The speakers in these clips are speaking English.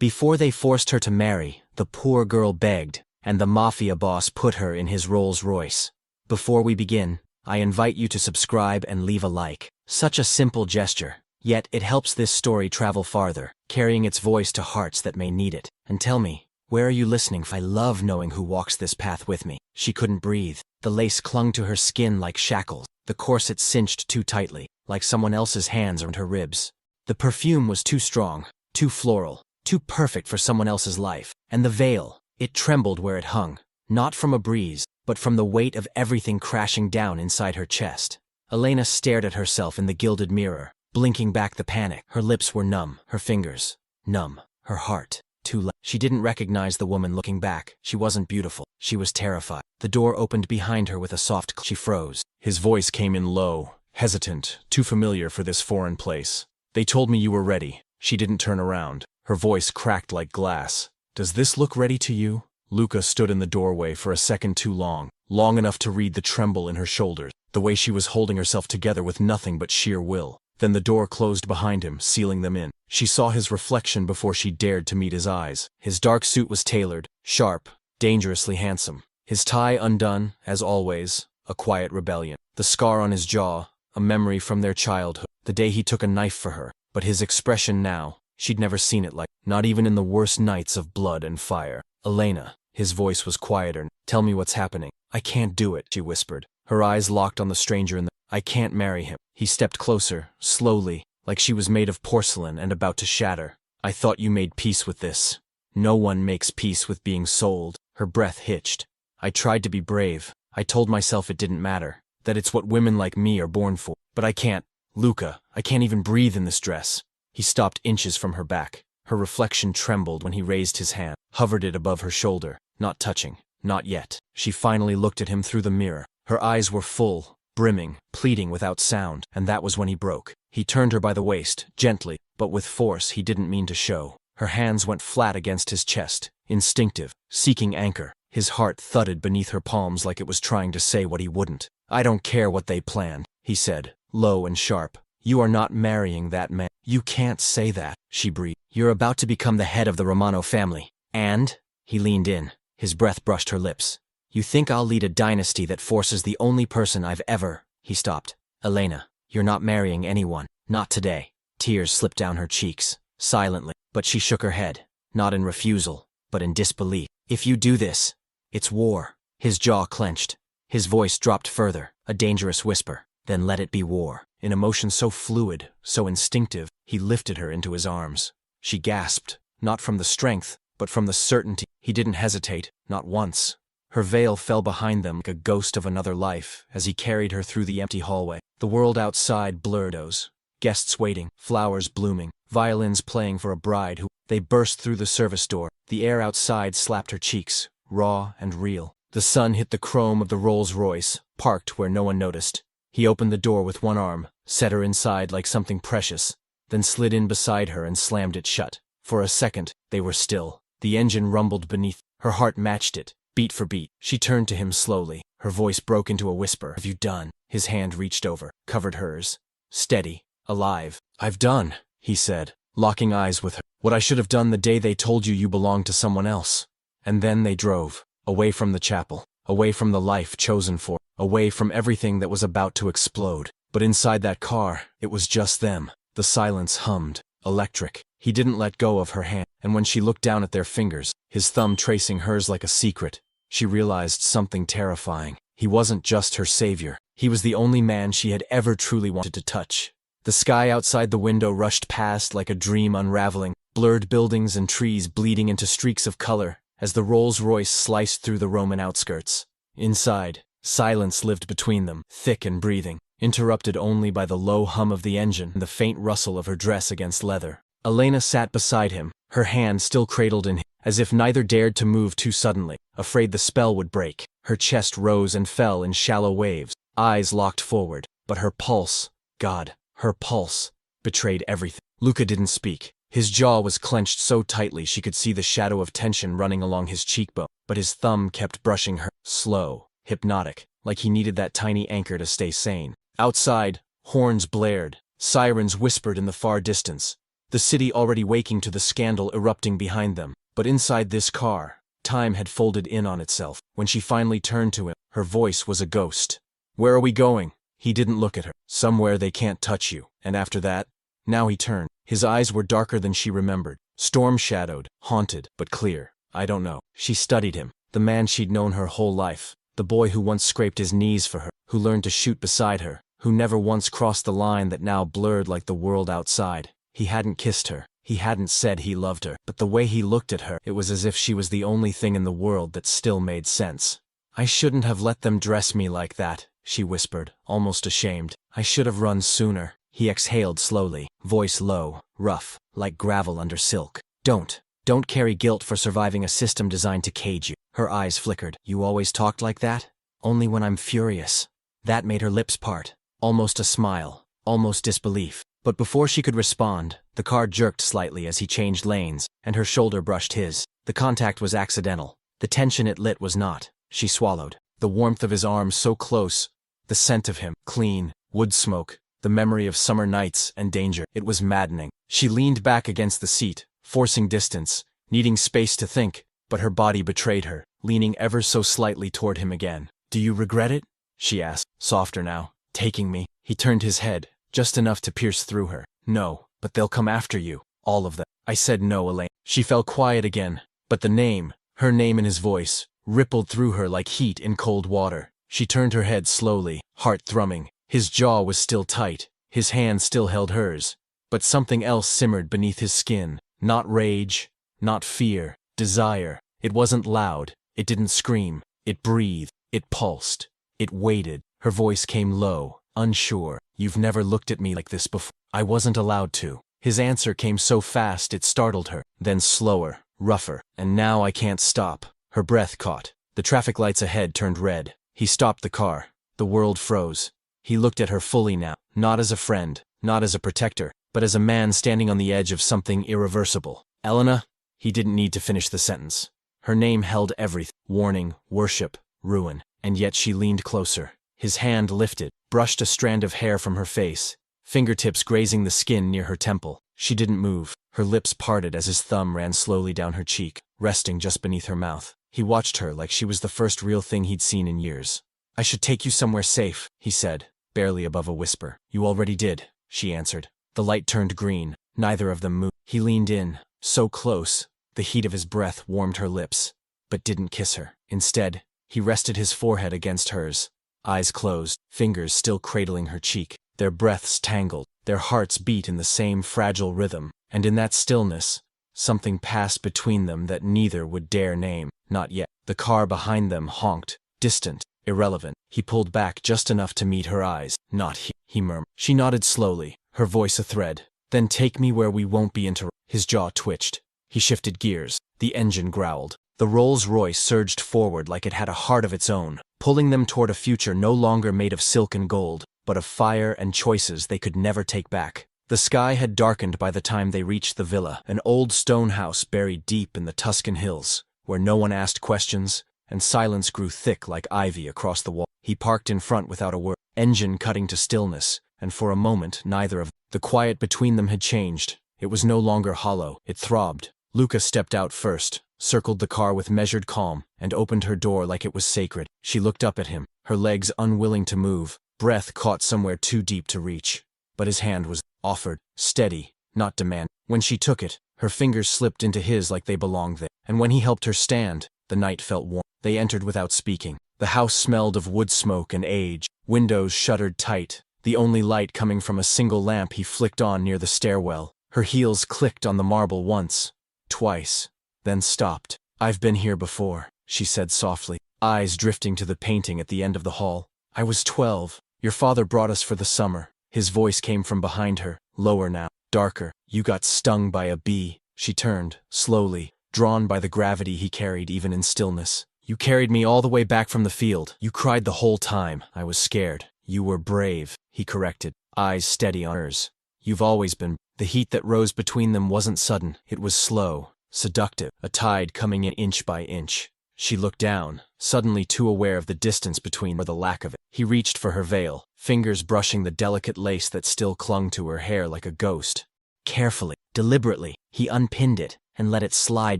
Before they forced her to marry, the poor girl begged, and the Mafia boss put her in his Rolls Royce. Before we begin, I invite you to subscribe and leave a like. Such a simple gesture, yet it helps this story travel farther, carrying its voice to hearts that may need it. And tell me, where are you listening? I love knowing who walks this path with me. She couldn't breathe. The lace clung to her skin like shackles. The corset cinched too tightly, like someone else's hands around her ribs. The perfume was too strong, too floral, too perfect for someone else's life. And the veil, it trembled where it hung, not from a breeze, but from the weight of everything crashing down inside her chest. Elena stared at herself in the gilded mirror, blinking back the panic. Her lips were numb, her fingers numb, her heart too loud. She didn't recognize the woman looking back. She wasn't beautiful. She was terrified. The door opened behind her with a soft click. She froze. His voice came in low, hesitant, too familiar for this foreign place. They told me you were ready. She didn't turn around. Her voice cracked like glass. Does this look ready to you? Luca stood in the doorway for a second too long, long enough to read the tremble in her shoulders, the way she was holding herself together with nothing but sheer will. Then the door closed behind him, sealing them in. She saw his reflection before she dared to meet his eyes. His dark suit was tailored, sharp, dangerously handsome. His tie undone, as always, a quiet rebellion. The scar on his jaw, a memory from their childhood, the day he took a knife for her. But his expression now, she'd never seen it like, not even in the worst nights of blood and fire. Elena, his voice was quieter. Tell me what's happening. I can't do it, she whispered. Her eyes locked on the stranger in the I can't marry him. He stepped closer, slowly, like she was made of porcelain and about to shatter. I thought you made peace with this. No one makes peace with being sold. Her breath hitched. I tried to be brave. I told myself it didn't matter, that it's what women like me are born for. But I can't. Luca, I can't even breathe in this dress. He stopped inches from her back. Her reflection trembled when he raised his hand, hovered it above her shoulder, not touching, not yet. She finally looked at him through the mirror. Her eyes were full, brimming, pleading without sound, and that was when he broke. He turned her by the waist, gently, but with force he didn't mean to show. Her hands went flat against his chest, instinctive, seeking anchor. His heart thudded beneath her palms like it was trying to say what he wouldn't. I don't care what they planned, he said, low and sharp. You are not marrying that man. You can't say that, she breathed. You're about to become the head of the Romano family. And? He leaned in. His breath brushed her lips. You think I'll lead a dynasty that forces the only person I've ever… He stopped. Elena, you're not marrying anyone. Not today. Tears slipped down her cheeks, silently, but she shook her head, not in refusal, but in disbelief. If you do this, it's war. His jaw clenched. His voice dropped further, a dangerous whisper. Then let it be war. In emotion so fluid, so instinctive, he lifted her into his arms. She gasped, not from the strength, but from the certainty. He didn't hesitate, not once. Her veil fell behind them like a ghost of another life as he carried her through the empty hallway. The world outside blurred those. Guests waiting, flowers blooming, violins playing for a bride who… They burst through the service door. The air outside slapped her cheeks, raw and real. The sun hit the chrome of the Rolls Royce, parked where no one noticed. He opened the door with one arm, set her inside like something precious, then slid in beside her and slammed it shut. For a second, they were still. The engine rumbled beneath. Her heart matched it, beat for beat. She turned to him slowly. Her voice broke into a whisper. Have you done? His hand reached over, covered hers. Steady, alive. I've done, he said, locking eyes with her. What I should have done the day they told you belonged to someone else. And then they drove, away from the chapel, away from the life chosen for, away from everything that was about to explode. But inside that car, it was just them. The silence hummed, electric. He didn't let go of her hand, and when she looked down at their fingers, his thumb tracing hers like a secret, she realized something terrifying. He wasn't just her savior. He was the only man she had ever truly wanted to touch. The sky outside the window rushed past like a dream unraveling, blurred buildings and trees bleeding into streaks of color as the Rolls Royce sliced through the Roman outskirts. Inside, silence lived between them, thick and breathing, interrupted only by the low hum of the engine and the faint rustle of her dress against leather. Elena sat beside him, her hand still cradled in his, as if neither dared to move too suddenly, afraid the spell would break. Her chest rose and fell in shallow waves, eyes locked forward, but her pulse, God, her pulse, betrayed everything. Luca didn't speak. His jaw was clenched so tightly she could see the shadow of tension running along his cheekbone, but his thumb kept brushing her, slow, hypnotic, like he needed that tiny anchor to stay sane. Outside, horns blared, sirens whispered in the far distance. the city already waking to the scandal erupting behind them. But inside this car, time had folded in on itself. When she finally turned to him, her voice was a ghost. "Where are we going?" He didn't look at her. "Somewhere they can't touch you." And after that, now he turned. His eyes were darker than she remembered, storm-shadowed, haunted, but clear. "I don't know." She studied him, the man she'd known her whole life, the boy who once scraped his knees for her, who learned to shoot beside her, who never once crossed the line that now blurred like the world outside. He hadn't kissed her, he hadn't said he loved her, but the way he looked at her, it was as if she was the only thing in the world that still made sense. "I shouldn't have let them dress me like that," she whispered, almost ashamed. "I should have run sooner." He exhaled slowly, voice low, rough, like gravel under silk. Don't carry guilt for surviving a system designed to cage you." Her eyes flickered. "You always talked like that?" "Only when I'm furious." That made her lips part. Almost a smile, almost disbelief. But before she could respond, the car jerked slightly as he changed lanes, and her shoulder brushed his. The contact was accidental. The tension it lit was not. She swallowed. The warmth of his arms so close, the scent of him, clean, wood smoke, the memory of summer nights and danger. It was maddening. She leaned back against the seat, forcing distance, needing space to think, but her body betrayed her, leaning ever so slightly toward him again. "Do you regret it?" she asked, softer now. "Taking me?" He turned his head, just enough to pierce through her. "No, but they'll come after you, all of them." "I said no, Elaine." She fell quiet again, but the name, her name in his voice, rippled through her like heat in cold water. She turned her head slowly, heart thrumming. His jaw was still tight, his hand still held hers, but something else simmered beneath his skin. Not rage, not fear, desire. It wasn't loud, it didn't scream, it breathed, it pulsed, it waited. Her voice came low, unsure. "You've never looked at me like this before." "I wasn't allowed to." His answer came so fast it startled her, then slower, rougher. "And now I can't stop." Her breath caught. The traffic lights ahead turned red. He stopped the car. The world froze. He looked at her fully now, not as a friend, not as a protector, but as a man standing on the edge of something irreversible. "Elena?" He didn't need to finish the sentence. Her name held everything: warning, worship, ruin. And yet she leaned closer. His hand lifted, brushed a strand of hair from her face, fingertips grazing the skin near her temple. She didn't move. Her lips parted as his thumb ran slowly down her cheek, resting just beneath her mouth. He watched her like she was the first real thing he'd seen in years. "I should take you somewhere safe," he said, barely above a whisper. "You already did," she answered. The light turned green. Neither of them moved. He leaned in, so close, the heat of his breath warmed her lips, but didn't kiss her. Instead, he rested his forehead against hers, eyes closed, fingers still cradling her cheek. Their breaths tangled, their hearts beat in the same fragile rhythm, and in that stillness, something passed between them that neither would dare name. Not yet. The car behind them honked, distant, irrelevant. He pulled back just enough to meet her eyes. "Not here," he murmured. She nodded slowly, her voice a thread. "Then take me where we won't be interrupted." His jaw twitched. He shifted gears. The engine growled. The Rolls-Royce surged forward like it had a heart of its own, pulling them toward a future no longer made of silk and gold, but of fire and choices they could never take back. The sky had darkened by the time they reached the villa, an old stone house buried deep in the Tuscan hills, where no one asked questions, and silence grew thick like ivy across the wall. He parked in front without a word, engine cutting to stillness, and for a moment neither of them. The quiet between them had changed. It was no longer hollow, it throbbed. Luca stepped out first, circled the car with measured calm, and opened her door like it was sacred. She looked up at him, her legs unwilling to move, breath caught somewhere too deep to reach. But his hand was offered, steady, not demand. When she took it, her fingers slipped into his like they belonged there. And when he helped her stand, the night felt warm. They entered without speaking. The house smelled of wood smoke and age. Windows shuttered tight, the only light coming from a single lamp he flicked on near the stairwell. Her heels clicked on the marble once, twice, then stopped. "I've been here before," she said softly, eyes drifting to the painting at the end of the hall. "I was 12. Your father brought us for the summer." His voice came from behind her, lower now, darker. "You got stung by a bee." She turned, slowly, drawn by the gravity he carried even in stillness. "You carried me all the way back from the field. You cried the whole time. I was scared." "You were brave," he corrected, eyes steady on hers. "You've always been." The heat that rose between them wasn't sudden. It was slow, seductive, a tide coming in inch by inch. She looked down, suddenly too aware of the distance between or the lack of it. He reached for her veil, fingers brushing the delicate lace that still clung to her hair like a ghost. Carefully, Deliberately, he unpinned it and let it slide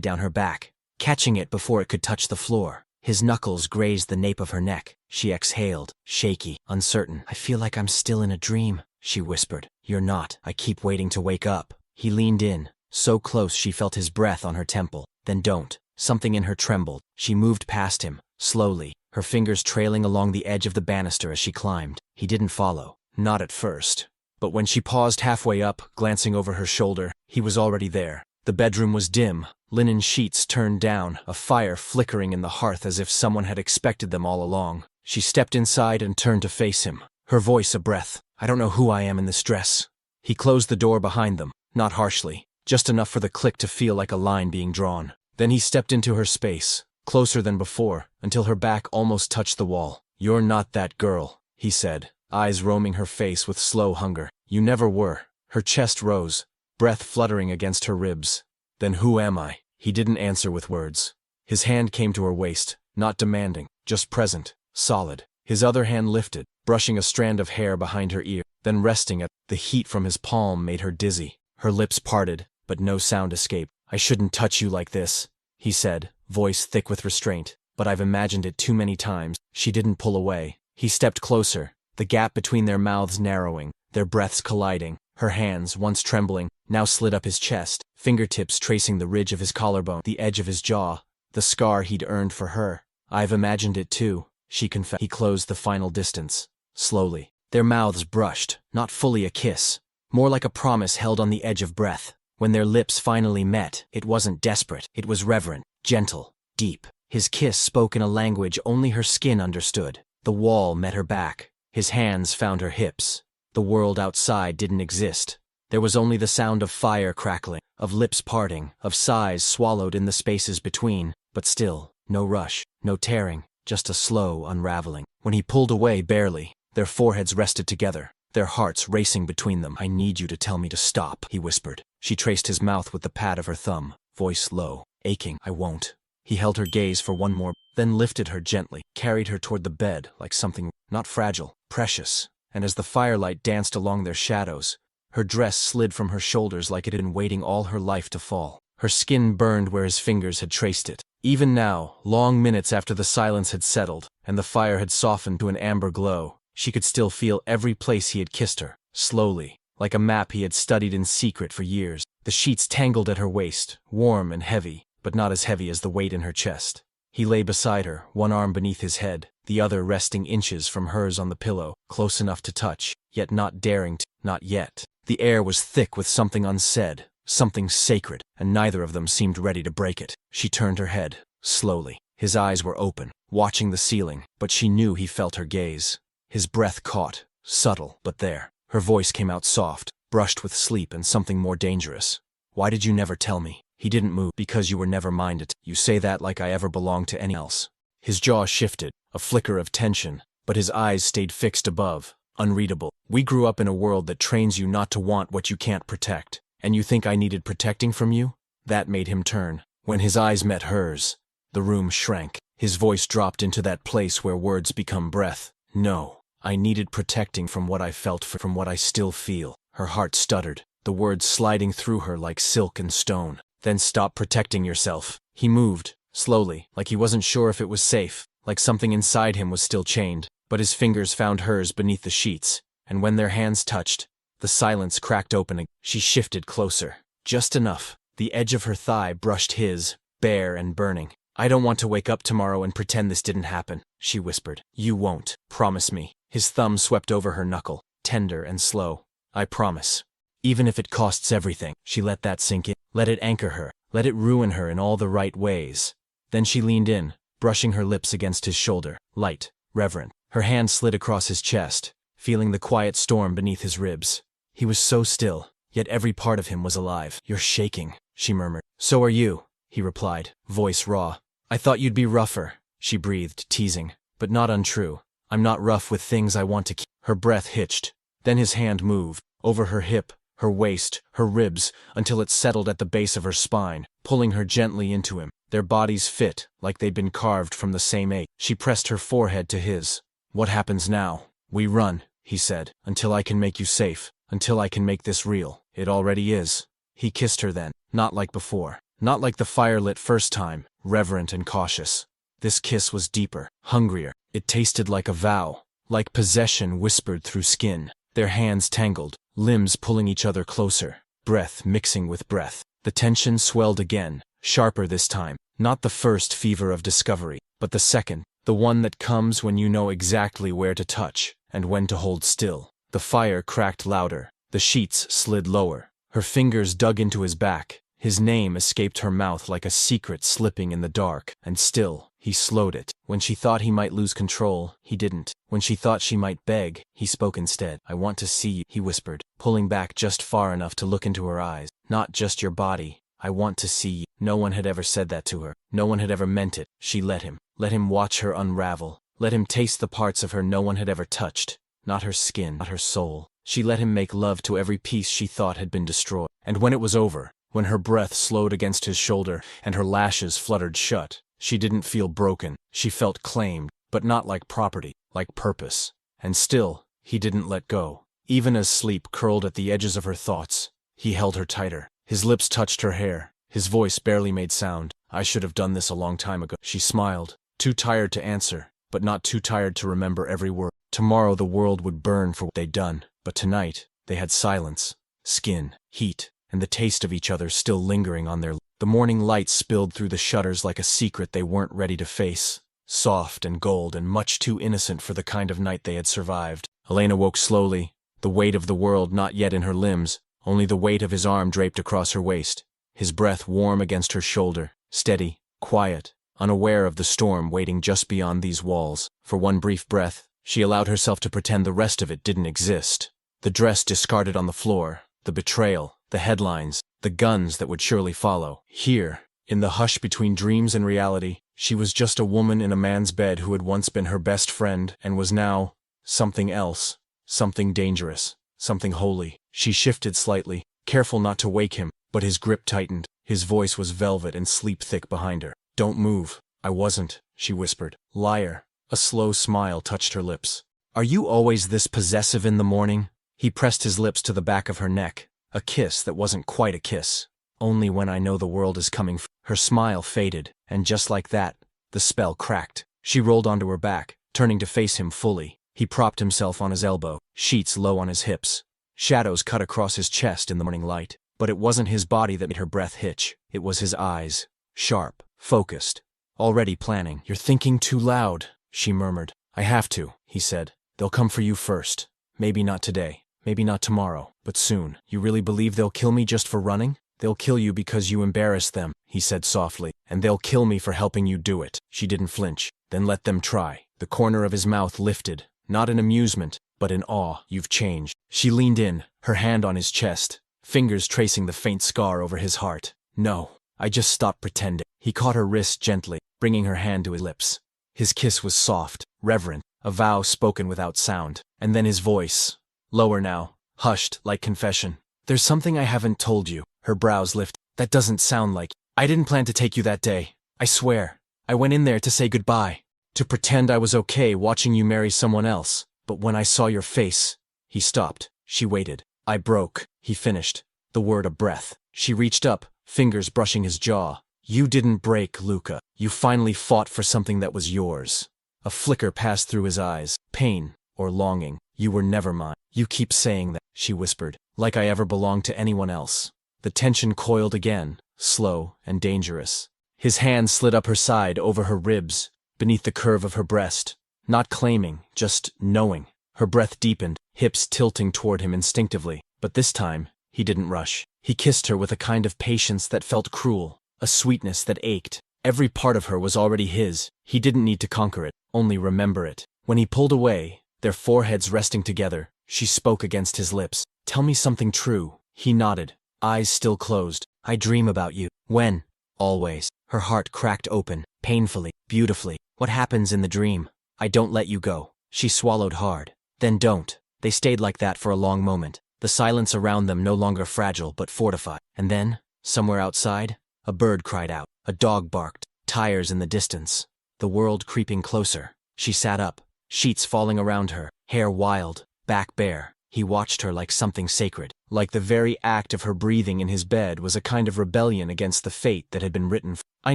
down her back, catching it before it could touch the floor. His knuckles grazed the nape of her neck. She exhaled, shaky, uncertain. "I feel like I'm still in a dream," she whispered. "You're not. I keep waiting to wake up." He leaned in, so close she felt his breath on her temple. "Then don't." Something in her trembled. She moved past him, slowly, her fingers trailing along the edge of the banister as she climbed. He didn't follow. Not at first. But when she paused halfway up, glancing over her shoulder, he was already there. The bedroom was dim, linen sheets turned down, a fire flickering in the hearth as if someone had expected them all along. She stepped inside and turned to face him, her voice a breath. "I don't know who I am in this dress." He closed the door behind them, not harshly, just enough for the click to feel like a line being drawn. Then he stepped into her space, closer than before, until her back almost touched the wall. "You're not that girl," he said, eyes roaming her face with slow hunger. "You never were." Her chest rose, breath fluttering against her ribs. "Then who am I?" He didn't answer with words. His hand came to her waist, not demanding, just present, solid. His other hand lifted, brushing a strand of hair behind her ear, then resting at the heat from his palm made her dizzy. Her lips parted, but no sound escaped. "I shouldn't touch you like this," he said, voice thick with restraint. "But I've imagined it too many times." She didn't pull away. He stepped closer, the gap between their mouths narrowing, their breaths colliding. Her hands, once trembling, now slid up his chest, fingertips tracing the ridge of his collarbone, the edge of his jaw, the scar he'd earned for her. "I've imagined it too," she confessed. He closed the final distance, slowly. Their mouths brushed, not fully a kiss, more like a promise held on the edge of breath. When their lips finally met, it wasn't desperate, it was reverent, gentle, deep. His kiss spoke in a language only her skin understood. The wall met her back. His hands found her hips. The world outside didn't exist. There was only the sound of fire crackling, of lips parting, of sighs swallowed in the spaces between, but still, no rush, no tearing, just a slow unraveling. When he pulled away barely, their foreheads rested together, their hearts racing between them. "I need you to tell me to stop," he whispered. She traced his mouth with the pad of her thumb, voice low, aching. "I won't." He held her gaze for one more, then lifted her gently, carried her toward the bed like something not fragile, precious. And as the firelight danced along their shadows, her dress slid from her shoulders like it had been waiting all her life to fall. Her skin burned where his fingers had traced it. Even now, long minutes after the silence had settled, and the fire had softened to an amber glow, she could still feel every place he had kissed her, slowly, like a map he had studied in secret for years. The sheets tangled at her waist, warm and heavy, but not as heavy as the weight in her chest. He lay beside her, one arm beneath his head, the other resting inches from hers on the pillow, close enough to touch, yet not daring to, not yet. The air was thick with something unsaid, something sacred, and neither of them seemed ready to break it. She turned her head, slowly. His eyes were open, watching the ceiling, but she knew he felt her gaze. His breath caught, subtle, but there. Her voice came out soft, brushed with sleep and something more dangerous. "Why did you never tell me?" He didn't move. "Because you were never minded." "You say that like I ever belonged to anyone else." His jaw shifted, a flicker of tension, but his eyes stayed fixed above, unreadable. "We grew up in a world that trains you not to want what you can't protect. And you think I needed protecting from you?" That made him turn. When his eyes met hers, the room shrank. His voice dropped into that place where words become breath. "No, I needed protecting from what I felt, from what I still feel." Her heart stuttered, the words sliding through her like silk and stone. "Then stop protecting yourself." He moved, slowly, like he wasn't sure if it was safe, like something inside him was still chained. But his fingers found hers beneath the sheets, and when their hands touched, the silence cracked open again. She shifted closer, just enough. The edge of her thigh brushed his, bare and burning. "I don't want to wake up tomorrow and pretend this didn't happen," she whispered. "You won't. Promise me." His thumb swept over her knuckle, tender and slow. "I promise. Even if it costs everything." She let that sink in. Let it anchor her. Let it ruin her in all the right ways. Then she leaned in, brushing her lips against his shoulder, light, reverent. Her hand slid across his chest, feeling the quiet storm beneath his ribs. He was so still, yet every part of him was alive. "You're shaking," she murmured. "So are you," he replied, voice raw. "I thought you'd be rougher," she breathed, teasing, "but not untrue. I'm not rough with things I want to keep." Her breath hitched. Then his hand moved, over her hip, her waist, her ribs, until it settled at the base of her spine, pulling her gently into him. Their bodies fit, like they'd been carved from the same ache. She pressed her forehead to his. "What happens now?" "We run," he said, "until I can make you safe, until I can make this real." "It already is." He kissed her then, not like before, not like the fire-lit first time, reverent and cautious. This kiss was deeper, hungrier. It tasted like a vow, like possession whispered through skin. Their hands tangled, limbs pulling each other closer, breath mixing with breath. The tension swelled again, sharper this time. Not the first fever of discovery, but the second, the one that comes when you know exactly where to touch and when to hold still. The fire cracked louder, the sheets slid lower. Her fingers dug into his back. His name escaped her mouth like a secret slipping in the dark, and still, he slowed it. When she thought he might lose control, he didn't. When she thought she might beg, he spoke instead. "I want to see you," he whispered, pulling back just far enough to look into her eyes. "Not just your body. I want to see you." No one had ever said that to her. No one had ever meant it. She let him watch her unravel. Let him taste the parts of her no one had ever touched. Not her skin, not her soul. She let him make love to every piece she thought had been destroyed. And when it was over, when her breath slowed against his shoulder and her lashes fluttered shut, she didn't feel broken. She felt claimed, but not like property, like purpose. And still, he didn't let go. Even as sleep curled at the edges of her thoughts, he held her tighter. His lips touched her hair. His voice barely made sound. "I should have done this a long time ago." She smiled, too tired to answer, but not too tired to remember every word. Tomorrow the world would burn for what they'd done, but tonight they had silence, skin, heat, and the taste of each other still lingering on their lips. The morning light spilled through the shutters like a secret they weren't ready to face, soft and gold and much too innocent for the kind of night they had survived. Elena woke slowly, the weight of the world not yet in her limbs, only the weight of his arm draped across her waist, his breath warm against her shoulder, steady, quiet, unaware of the storm waiting just beyond these walls. For one brief breath, she allowed herself to pretend the rest of it didn't exist. The dress discarded on the floor, the betrayal, the headlines, the guns that would surely follow. Here, in the hush between dreams and reality, she was just a woman in a man's bed who had once been her best friend and was now something else, something dangerous, something holy. She shifted slightly, careful not to wake him, but his grip tightened. His voice was velvet and sleep-thick behind her. "Don't move." "I wasn't," she whispered. "Liar." A slow smile touched her lips. "Are you always this possessive in the morning?" He pressed his lips to the back of her neck, a kiss that wasn't quite a kiss. "Only when I know the world is coming." Her smile faded, and just like that, the spell cracked. She rolled onto her back, turning to face him fully. He propped himself on his elbow, sheets low on his hips. Shadows cut across his chest in the morning light. But it wasn't his body that made her breath hitch. It was his eyes. Sharp, focused, already planning. "You're thinking too loud," she murmured. "I have to," he said. "They'll come for you first. Maybe not today, maybe not tomorrow, but soon. You really believe they'll kill me just for running?" "They'll kill you because you embarrassed them," he said softly. "And they'll kill me for helping you do it." She didn't flinch. "Then let them try." The corner of his mouth lifted, not in amusement, but in awe. "You've changed." She leaned in, her hand on his chest, fingers tracing the faint scar over his heart. "No, I just stopped pretending." He caught her wrist gently, bringing her hand to his lips. His kiss was soft, reverent, a vow spoken without sound. And then his voice, lower now, hushed like confession. "There's something I haven't told you." Her brows lifted. "That doesn't sound like. I didn't plan to take you that day. I swear. I went in there to say goodbye, to pretend I was okay watching you marry someone else. But when I saw your face..." He stopped. She waited. "I broke," he finished, the word a breath. She reached up, fingers brushing his jaw. "You didn't break, Luca. You finally fought for something that was yours." A flicker passed through his eyes, pain or longing. "You were never mine." "You keep saying that," she whispered, "like I ever belonged to anyone else." The tension coiled again, slow and dangerous. His hand slid up her side over her ribs, beneath the curve of her breast. Not claiming, just knowing. Her breath deepened, hips tilting toward him instinctively. But this time, he didn't rush. He kissed her with a kind of patience that felt cruel, a sweetness that ached. Every part of her was already his. He didn't need to conquer it, only remember it. When he pulled away, their foreheads resting together, she spoke against his lips. "Tell me something true." He nodded, eyes still closed. "I dream about you." "When?" "Always." Her heart cracked open, painfully, beautifully. "What happens in the dream?" "I don't let you go." She swallowed hard. "Then don't." They stayed like that for a long moment, the silence around them no longer fragile but fortified. And then, somewhere outside, a bird cried out, a dog barked, tires in the distance, the world creeping closer. She sat up, sheets falling around her, hair wild, back bare. He watched her like something sacred. like the very act of her breathing in his bed was a kind of rebellion against the fate that had been written. "I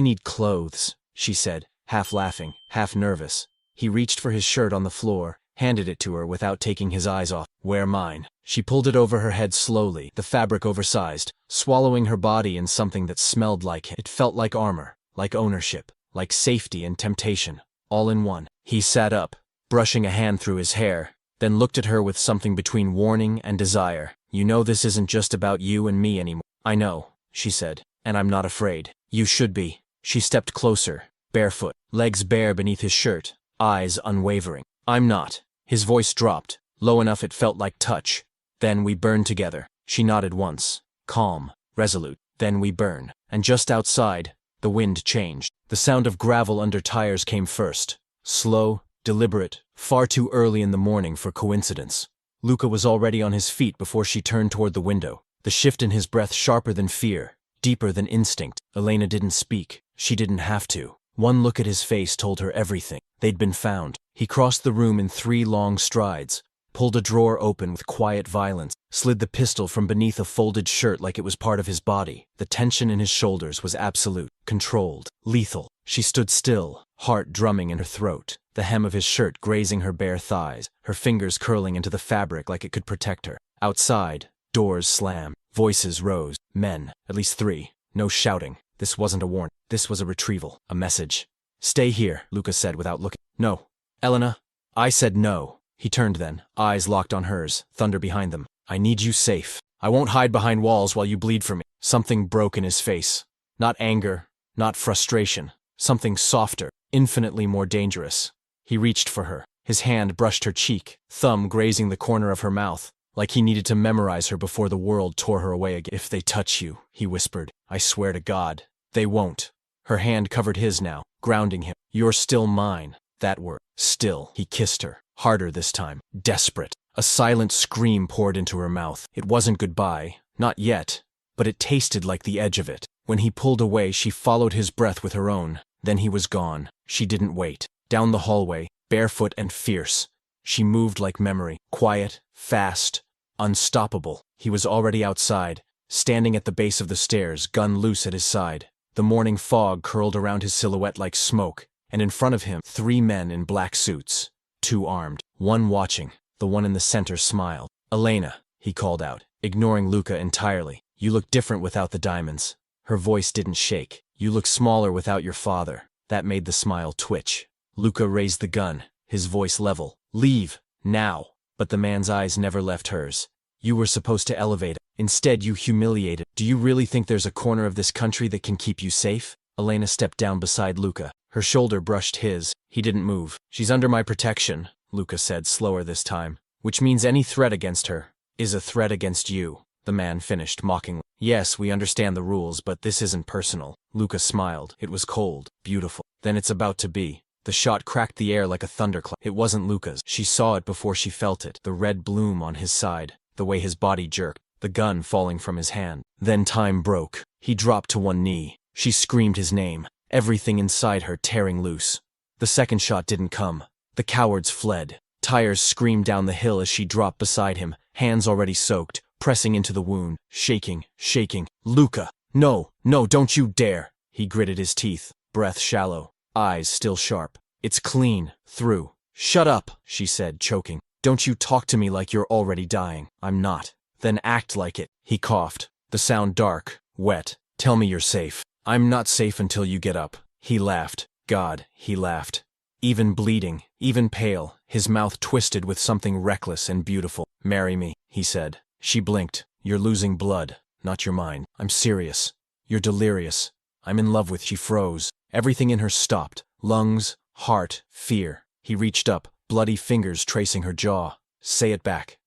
need clothes," she said, half laughing, half nervous. He reached for his shirt on the floor, handed it to her without taking his eyes off. "Wear mine." She pulled it over her head slowly, the fabric oversized, swallowing her body in something that smelled like it. Felt like armor, like ownership, like safety and temptation, all in one. He sat up, brushing a hand through his hair, then looked at her with something between warning and desire. "You know this isn't just about you and me anymore." "I know," she said, "and I'm not afraid." "You should be." She stepped closer, barefoot, legs bare beneath his shirt, eyes unwavering. "I'm not." His voice dropped, low enough it felt like touch. "Then we burn together." She nodded once, calm, resolute. "Then we burn." And just outside, the wind changed. The sound of gravel under tires came first. Slow, deliberate, far too early in the morning for coincidence. Luca was already on his feet before she turned toward the window, the shift in his breath sharper than fear, deeper than instinct. Elena didn't speak. She didn't have to. One look at his face told her everything. They'd been found. He crossed the room in 3 long strides, pulled a drawer open with quiet violence, slid the pistol from beneath a folded shirt like it was part of his body. The tension in his shoulders was absolute, controlled, lethal. She stood still, heart drumming in her throat, the hem of his shirt grazing her bare thighs, her fingers curling into the fabric like it could protect her. Outside, doors slammed, voices rose, men, at least 3, no shouting. This wasn't a warning. This was a retrieval, a message. "Stay here," Luca said without looking. "No." "Elena." I said no. He turned then, eyes locked on hers, thunder behind them. "I need you safe. I won't hide behind walls while you bleed for me." Something broke in his face. Not anger, not frustration. Something softer, infinitely more dangerous. He reached for her. His hand brushed her cheek, thumb grazing the corner of her mouth, like he needed to memorize her before the world tore her away again. "If they touch you," he whispered, "I swear to God, they won't." Her hand covered his now, grounding him. "You're still mine." That word, still. He kissed her, harder this time, desperate. A silent scream poured into her mouth. It wasn't goodbye, not yet, but it tasted like the edge of it. When he pulled away, she followed his breath with her own. Then he was gone. She didn't wait. Down the hallway, barefoot and fierce. She moved like memory, quiet, fast, unstoppable. He was already outside, standing at the base of the stairs, gun loose at his side. The morning fog curled around his silhouette like smoke, and in front of him, 3 men in black suits, 2 armed, one watching. The one in the center smiled. "Elena," he called out, ignoring Luca entirely. "You look different without the diamonds." Her voice didn't shake. "You look smaller without your father." That made the smile twitch. Luca raised the gun, his voice level. "Leave, now." But the man's eyes never left hers. "You were supposed to elevate. Instead, you humiliated. Do you really think there's a corner of this country that can keep you safe?" Elena stepped down beside Luca. Her shoulder brushed his. He didn't move. "She's under my protection," Luca said, slower this time. "Which means any threat against her is a threat against you," the man finished mockingly. "Yes, we understand the rules, but this isn't personal." Luca smiled. It was cold, beautiful. "Then it's about to be." The shot cracked the air like a thunderclap. It wasn't Luca's. She saw it before she felt it. The red bloom on his side, the way his body jerked, the gun falling from his hand. Then time broke. He dropped to one knee. She screamed his name, everything inside her tearing loose. The second shot didn't come. The cowards fled. Tires screamed down the hill as she dropped beside him, hands already soaked, pressing into the wound, shaking, shaking. "Luca! No, no, don't you dare!" He gritted his teeth, breath shallow, eyes still sharp. "It's clean, through." "Shut up," she said, choking. "Don't you talk to me like you're already dying." "I'm not." "Then act like it." He coughed, the sound dark, wet. "Tell me you're safe." "I'm not safe until you get up." He laughed. God, he laughed. Even bleeding, even pale, his mouth twisted with something reckless and beautiful. "Marry me," he said. She blinked. "You're losing blood, not your mind." "I'm serious." "You're delirious." "I'm in love with." She froze. Everything in her stopped. Lungs, heart, fear. He reached up, bloody fingers tracing her jaw. "Say it back."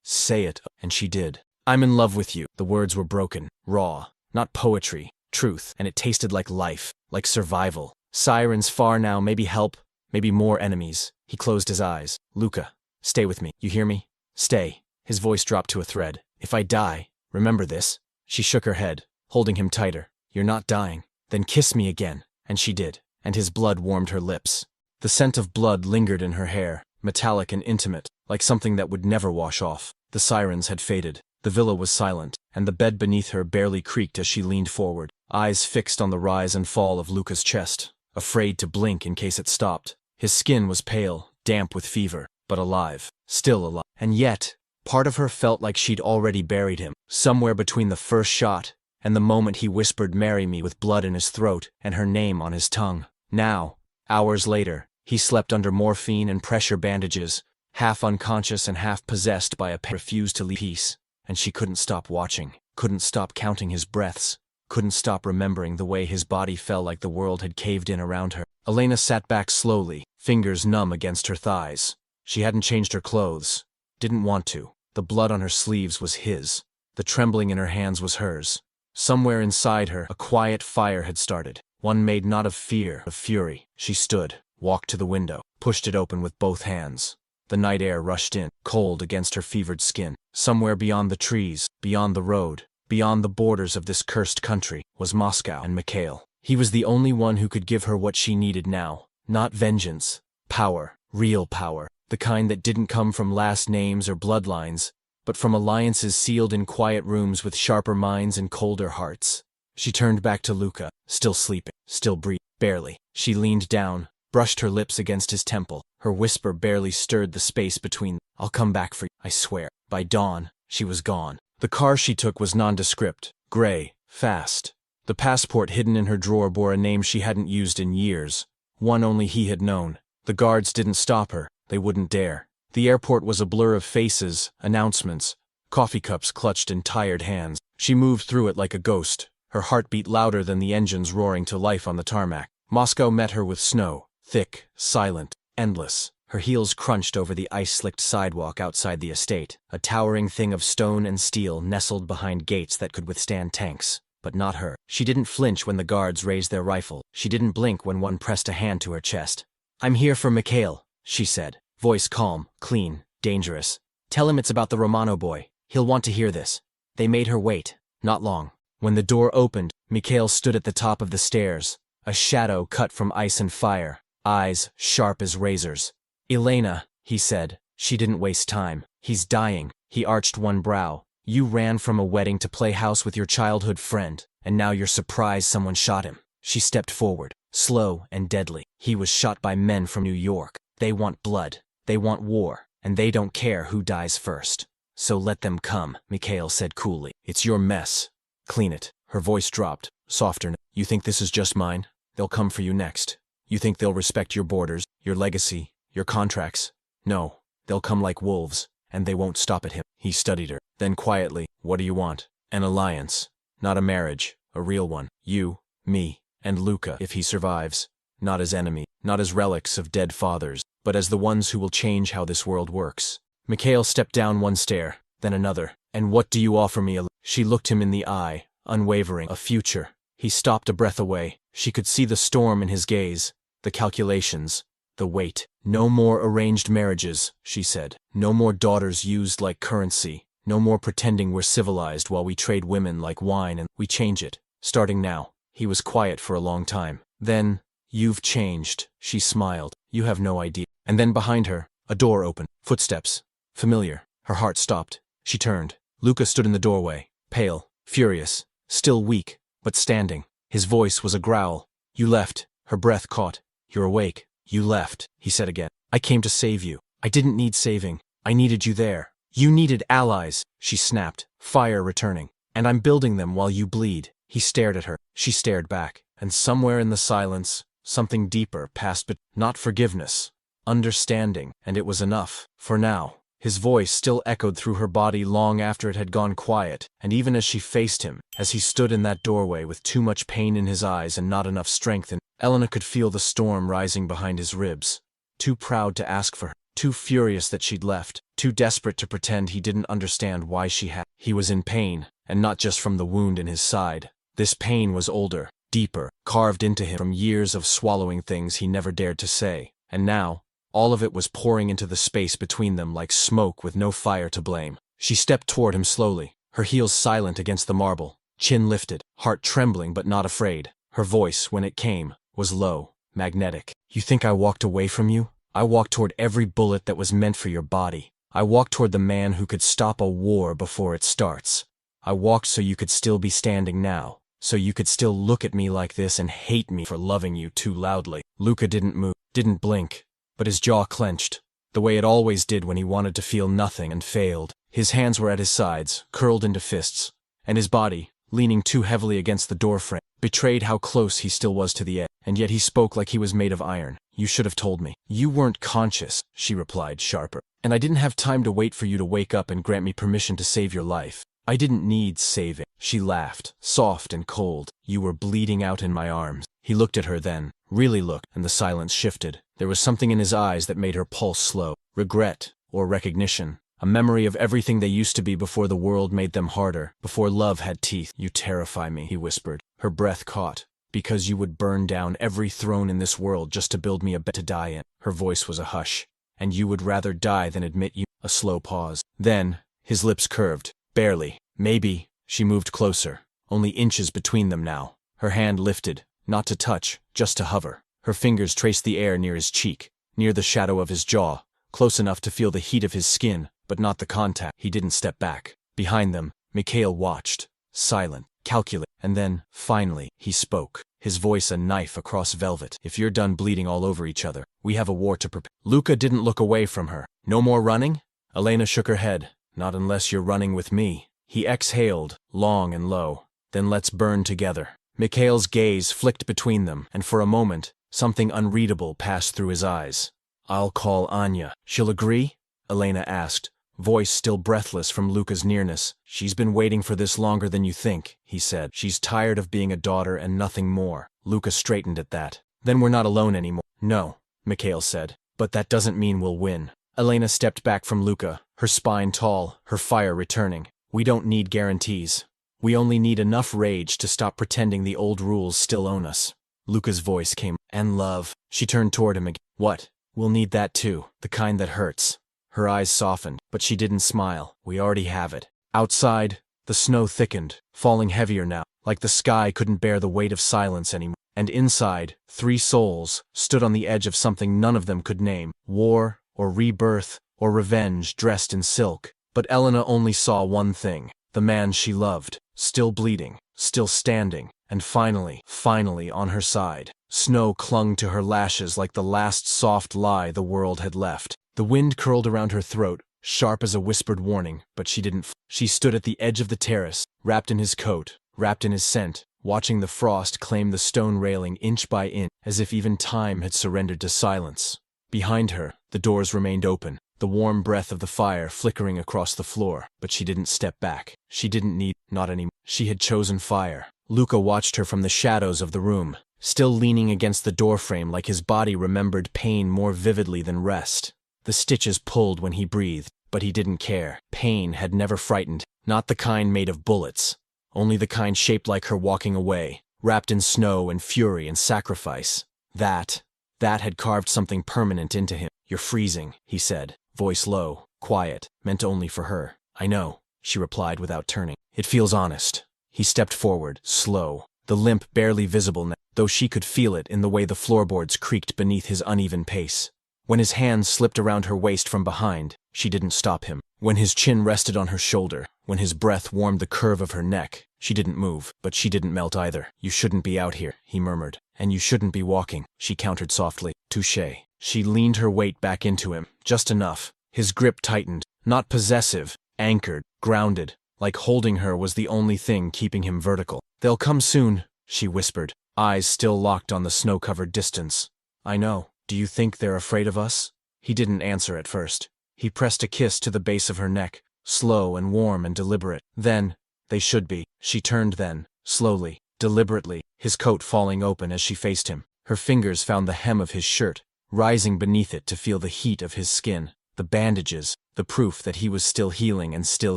Say it." And she did. "I'm in love with you." The words were broken, raw, not poetry, truth, and it tasted like life, like survival. Sirens far now, maybe help, maybe more enemies. He closed his eyes. "Luca, stay with me. You hear me? Stay." His voice dropped to a thread. "If I die, remember this." She shook her head, holding him tighter. "You're not dying." "Then kiss me again." And she did, and his blood warmed her lips. The scent of blood lingered in her hair, metallic and intimate, like something that would never wash off. The sirens had faded. The villa was silent, and the bed beneath her barely creaked as she leaned forward, eyes fixed on the rise and fall of Luca's chest, afraid to blink in case it stopped. His skin was pale, damp with fever, but alive, still alive. And yet, part of her felt like she'd already buried him, somewhere between the first shot and the moment he whispered "marry me" with blood in his throat and her name on his tongue. Now, hours later, he slept under morphine and pressure bandages, half unconscious and half possessed by a refused to leave peace, and she couldn't stop watching, couldn't stop counting his breaths, couldn't stop remembering the way his body felt like the world had caved in around her. Elena sat back slowly, fingers numb against her thighs. She hadn't changed her clothes, didn't want to. The blood on her sleeves was his, the trembling in her hands was hers. Somewhere inside her, a quiet fire had started, one made not of fear, of fury. She stood, walked to the window, pushed it open with both hands. The night air rushed in, cold against her fevered skin. Somewhere beyond the trees, beyond the road, beyond the borders of this cursed country, was Moscow and Mikhail. He was the only one who could give her what she needed now. Not vengeance. Power. Real power. The kind that didn't come from last names or bloodlines, but from alliances sealed in quiet rooms with sharper minds and colder hearts. She turned back to Luca, still sleeping, still breathing, barely. She leaned down, brushed her lips against his temple. Her whisper barely stirred the space between them. "I'll come back for you, I swear." By dawn, she was gone. The car she took was nondescript, gray, fast. The passport hidden in her drawer bore a name she hadn't used in years, one only he had known. The guards didn't stop her, they wouldn't dare. The airport was a blur of faces, announcements, coffee cups clutched in tired hands. She moved through it like a ghost, her heartbeat louder than the engines roaring to life on the tarmac. Moscow met her with snow, thick, silent, endless. Her heels crunched over the ice-slicked sidewalk outside the estate, a towering thing of stone and steel nestled behind gates that could withstand tanks. But not her. She didn't flinch when the guards raised their rifle. She didn't blink when one pressed a hand to her chest. "I'm here for Mikhail," she said, voice calm, clean, dangerous. "Tell him it's about the Romano boy. He'll want to hear this." They made her wait. Not long. When the door opened, Mikhail stood at the top of the stairs, a shadow cut from ice and fire, eyes sharp as razors. "Elena," he said. She didn't waste time. "He's dying." He arched one brow. "You ran from a wedding to play house with your childhood friend, and now you're surprised someone shot him." She stepped forward, slow and deadly. "He was shot by men from New York. They want blood. They want war, and they don't care who dies first. So let them come," Mikhail said coolly. "It's your mess. Clean it." Her voice dropped, softer. "You think this is just mine? They'll come for you next. You think they'll respect your borders, your legacy, your contracts? No, they'll come like wolves, and they won't stop at him." He studied her. Then quietly, "What do you want?" "An alliance. Not a marriage, a real one. You, me, and Luca if he survives. Not as enemy, not as relics of dead fathers, but as the ones who will change how this world works." Mikhail stepped down one stair, then another. "And what do you offer me?" She looked him in the eye, unwavering. "A future." He stopped a breath away. She could see the storm in his gaze, the calculations, the weight. "No more arranged marriages," she said. "No more daughters used like currency. No more pretending we're civilized while we trade women like wine, and we change it, starting now." He was quiet for a long time. Then, "You've changed," she smiled. "You have no idea." And then behind her, a door opened. Footsteps. Familiar. Her heart stopped. She turned. Luca stood in the doorway, pale, furious, still weak, but standing. His voice was a growl. "You left." Her breath caught. "You're awake." "You left," he said again. "I came to save you. I didn't need saving. I needed you there. You needed allies," she snapped, fire returning. "And I'm building them while you bleed." He stared at her. She stared back. And somewhere in the silence, something deeper passed, but not forgiveness, understanding, and it was enough. For now. His voice still echoed through her body long after it had gone quiet, and even as she faced him, as he stood in that doorway with too much pain in his eyes and not enough strength in, Elena could feel the storm rising behind his ribs. Too proud to ask for her, too furious that she'd left, too desperate to pretend he didn't understand why she had. He was in pain, and not just from the wound in his side. This pain was older, deeper, carved into him from years of swallowing things he never dared to say. And now, all of it was pouring into the space between them like smoke with no fire to blame. She stepped toward him slowly, her heels silent against the marble, chin lifted, heart trembling but not afraid. Her voice, when it came, was low, magnetic. "You think I walked away from you? I walked toward every bullet that was meant for your body. I walked toward the man who could stop a war before it starts. I walked so you could still be standing now, so you could still look at me like this and hate me for loving you too loudly. Luca didn't move, didn't blink, but his jaw clenched, the way it always did when he wanted to feel nothing and failed. His hands were at his sides, curled into fists, and his body, leaning too heavily against the doorframe, betrayed how close he still was to the edge. And yet he spoke like he was made of iron. You should have told me. You weren't conscious, she replied, sharper. And I didn't have time to wait for you to wake up and grant me permission to save your life. I didn't need saving. She laughed, soft and cold. You were bleeding out in my arms. He looked at her then, really looked, and the silence shifted. There was something in his eyes that made her pulse slow. Regret, or recognition. A memory of everything they used to be before the world made them harder, before love had teeth. You terrify me, he whispered. Her breath caught. Because you would burn down every throne in this world just to build me a bed to die in. Her voice was a hush. And you would rather die than admit you. A slow pause. Then, his lips curved. Barely. Maybe. She moved closer. Only inches between them now. Her hand lifted. Not to touch, just to hover. Her fingers traced the air near his cheek, near the shadow of his jaw, close enough to feel the heat of his skin, but not the contact. He didn't step back. Behind them, Mikhail watched, silent, calculating, and then, finally, he spoke, his voice a knife across velvet. If you're done bleeding all over each other, we have a war to prepare. Luca didn't look away from her. No more running? Elena shook her head. Not unless you're running with me. He exhaled, long and low. Then let's burn together. Mikhail's gaze flicked between them, and for a moment, something unreadable passed through his eyes. I'll call Anya. She'll agree? Elena asked, voice still breathless from Luca's nearness. She's been waiting for this longer than you think, he said. She's tired of being a daughter and nothing more. Luca straightened at that. Then we're not alone anymore. No, Mikhail said. But that doesn't mean we'll win. Elena stepped back from Luca, her spine tall, her fire returning. We don't need guarantees. We only need enough rage to stop pretending the old rules still own us. Luca's voice came. And love. She turned toward him again. What? We'll need that too. The kind that hurts. Her eyes softened, but she didn't smile. We already have it. Outside, the snow thickened, falling heavier now, like the sky couldn't bear the weight of silence anymore. And inside, 3 souls stood on the edge of something none of them could name. War, or rebirth, or revenge dressed in silk. But Elena only saw one thing. The man she loved, still bleeding, still standing, and finally on her side. Snow clung to her lashes like the last soft lie the world had left. The wind curled around her throat, sharp as a whispered warning, but she didn't. She stood at the edge of the terrace, wrapped in his coat, wrapped in his scent, watching the frost claim the stone railing inch by inch, as if even time had surrendered to silence. Behind her, the doors remained open, the warm breath of the fire flickering across the floor, but she didn't step back. She didn't need, not anymore. She had chosen fire. Luca watched her from the shadows of the room, still leaning against the doorframe like his body remembered pain more vividly than rest. The stitches pulled when he breathed, but he didn't care. Pain had never frightened, not the kind made of bullets, only the kind shaped like her walking away, wrapped in snow and fury and sacrifice. That had carved something permanent into him. You're freezing, he said, voice low, quiet, meant only for her. I know, she replied without turning. It feels honest. He stepped forward, slow, the limp barely visible now, though she could feel it in the way the floorboards creaked beneath his uneven pace. When his hands slipped around her waist from behind, she didn't stop him. When his chin rested on her shoulder, when his breath warmed the curve of her neck, she didn't move, but she didn't melt either. You shouldn't be out here, he murmured. And you shouldn't be walking, she countered softly. Touché. She leaned her weight back into him, just enough. His grip tightened, not possessive, anchored, grounded, like holding her was the only thing keeping him vertical. They'll come soon, she whispered, eyes still locked on the snow-covered distance. I know. Do you think they're afraid of us? He didn't answer at first. He pressed a kiss to the base of her neck, slow and warm and deliberate. Then, they should be. She turned then, slowly, deliberately, his coat falling open as she faced him. Her fingers found the hem of his shirt, rising beneath it to feel the heat of his skin, the bandages, the proof that he was still healing and still